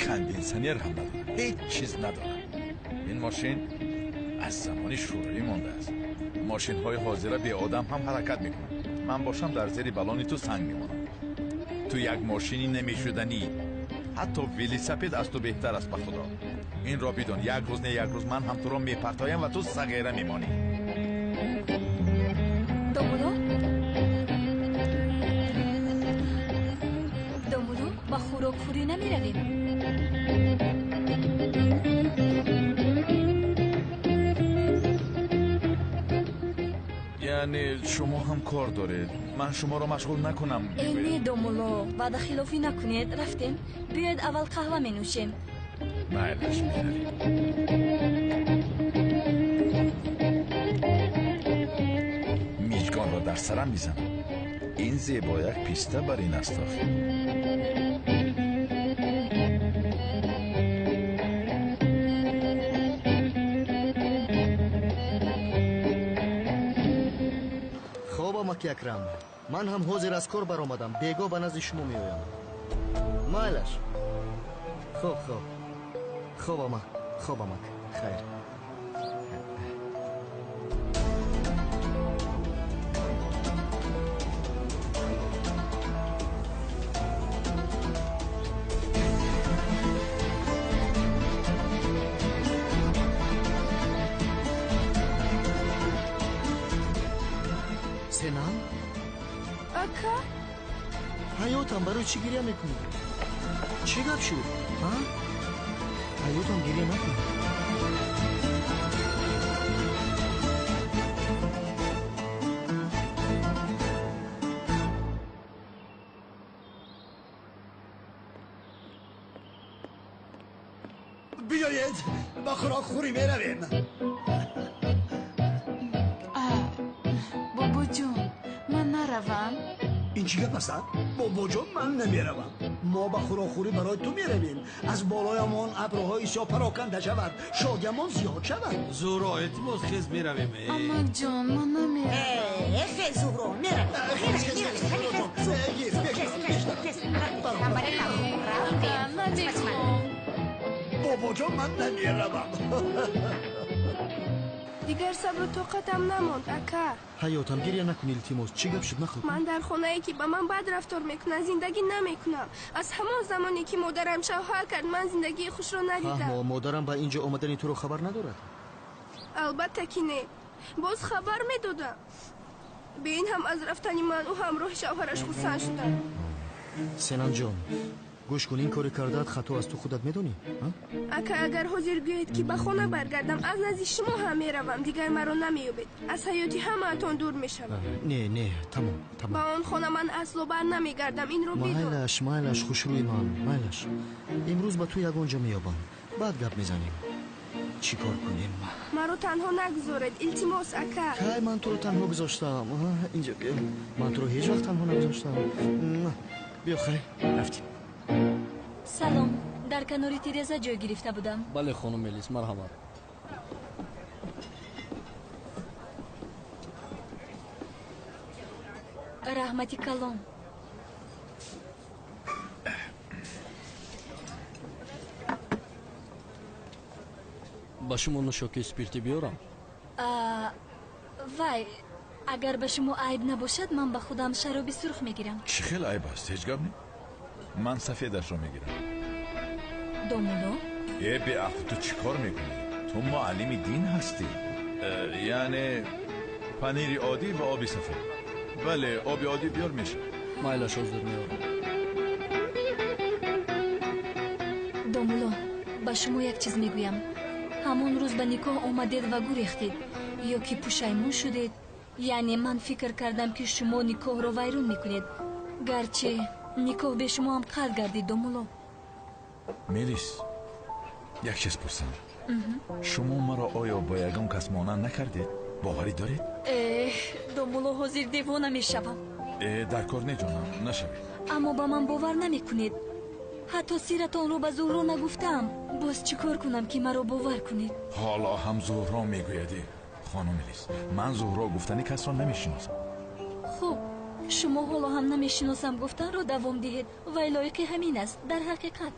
کندینسنیر هم ندارم، هیچ چیز ندارم. این ماشین از زمان شوروی مانده است. ماشین های حاضره به آدم هم حرکت میکنن. من باشم در زیر بلانی تو سنگ میمونم. تو یک ماشینی نمیشدنی. حتی ویلیسپید از تو بهتر است به خدا. این را بدون، یک روز نه یک روز من هم تو را میپرتایم و تو صغیره میمانی. دومولو با خوراک خوری نمیرویم؟ یعنی شما هم کار دارید؟ من شما رو مشغول نکنم. نه دومولو، وعده خلافی نکنید. رفتیم. بیاید اول قهوه می نوشیم. بایدش میرویم. میجگان را در سرم میزنم. این زیبا یک پیسته بر این است آخه. اکرم من هم حاضر از کار برآمدم بیگاه به نزد شما میآیم مایلش خوب آمد خیر سنم اکا حیاتم برای چی گریه میکنی؟ چی گپ شد؟ حیاتم گریه نکنی بیایید با خوراک خوری میرویم. بابا جون من نروم؟ این چی گپ است؟ بابا جون من نمیروم. ما با خوراکخوری برای تو میرویم. از بالایمان ابرهای سیاه پراکنده شود، شادیمان زیاد شود. زورا التماس خیز میرویم. اما جان من نمیروم. خیز زورا بابا جون من نمیروم. دیگر صبر و طاقتم نماند اکا. حیاتم گریه نکن التماس چی گپ شد نخواب من در خانه ای که با من بد رفتار میکنه زندگی نمیکنم. از همان زمانی که مادرم شوهر کرد من زندگی خوش را ندیدم. مادرم با اینجا آمدن تو رو خبر ندارد؟ البته که نه. باز خبر میدادم. به این هم از رفتن من و همراه شوهرش خودسان شدن. سنان جان گوش کن این کاری کردت خطا از تو خودت میدونی؟ اکا اگر حاضر بیایید که به خانه برگردم از نزد شما هم میروم دیگر مرا نمییابید. از حیاتی همه اتون دور میشم. نه تمام با آن خانه من اصلا بر نمیگردم. این رو بدون. مایلش خوش روی من مایلش امروز با تو یگانجا میابم بعد گپ میزنیم چی کار کنیم؟ مرا تنها نگذارید التماس اکا. کی من تو رو تنها گذاشتم؟ اینجا بیا. من تو رو هیچ وقت تنها نگذاشتم. بیا خیر رفتیم. سلام، در کناری تیرزا جای گرفته بودم. بله خانم ملیس مرحبا. رحمتی کلام. با شما نوشاکی سپیرتی بیارم؟ وای اگر به شما عیب نباشد من به خودم شرابی سرخ میگیرم. چی خیلی عیب است هیچ گپ نی. من سفیدش رو میگیرم. دومولو به عقل تو چی کار میکنی؟ تو معلم دین هستی. یعنی پنیر عادی و آبی سفید. بله آبی عادی بیار میشه. مایلش حاضر میارم. دومولو با شما یک چیز میگویم. همون روز به نکاح آمدید و گریختید یا که پشیمون شدید. یعنی من فکر کردم که شما نکاح رو ویرون میکنید گرچه نکاح به شما هم قرد گردید. دومولو میلیس یک چیز پرسم. شما مرا آیا با یگان کس مانند نکردید؟ باوری دارید؟ دومولو حاضر دیوانه میشوم. در کار نجانم نشوید. اما با من باور نمیکنید. حتی سیرتان رو به زهرا نگفتم. باز چی کار کنم که مرا باور کنید؟ حالا هم زهرا میگویدی. خانم میلیس من زهرا گفتنی کس را نمیشناسم. خب شما حالا هم نمیشناسم گفتن رو دوام دهید. ولی لایق همین است در حقیقت.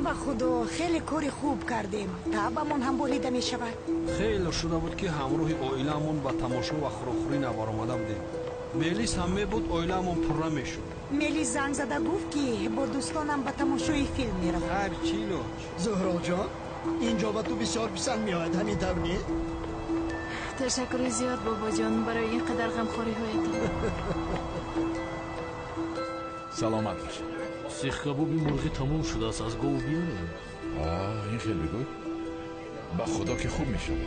با خدا خیلی کاری خوب کردیم. تعبمون هم بریده می شود. خیلی شده بود که همراه اویلمون با تماشا و خوراخوری نوار آمده بودیم. میلیس هم میبود اویلمون پره میشد. میلیس زنگ زده گفت که با دوستانم به تماشای فیلم میرم. هر چیلو زهرا جان اینجا با تو بسیار پسند میآید همین طور نیست؟ تشکر زیاد بابا جان برای این قدر غمخوری هایتان. سلامت باش. سیخ کبابی مرغی تموم شده است، از گاو بیاریم. این خیلی بگوی. با خدا که خوب میشود.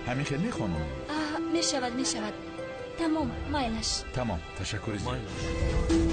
همین خیلی خانم. میشود تمام مایلش. تمام تشکر زیاد.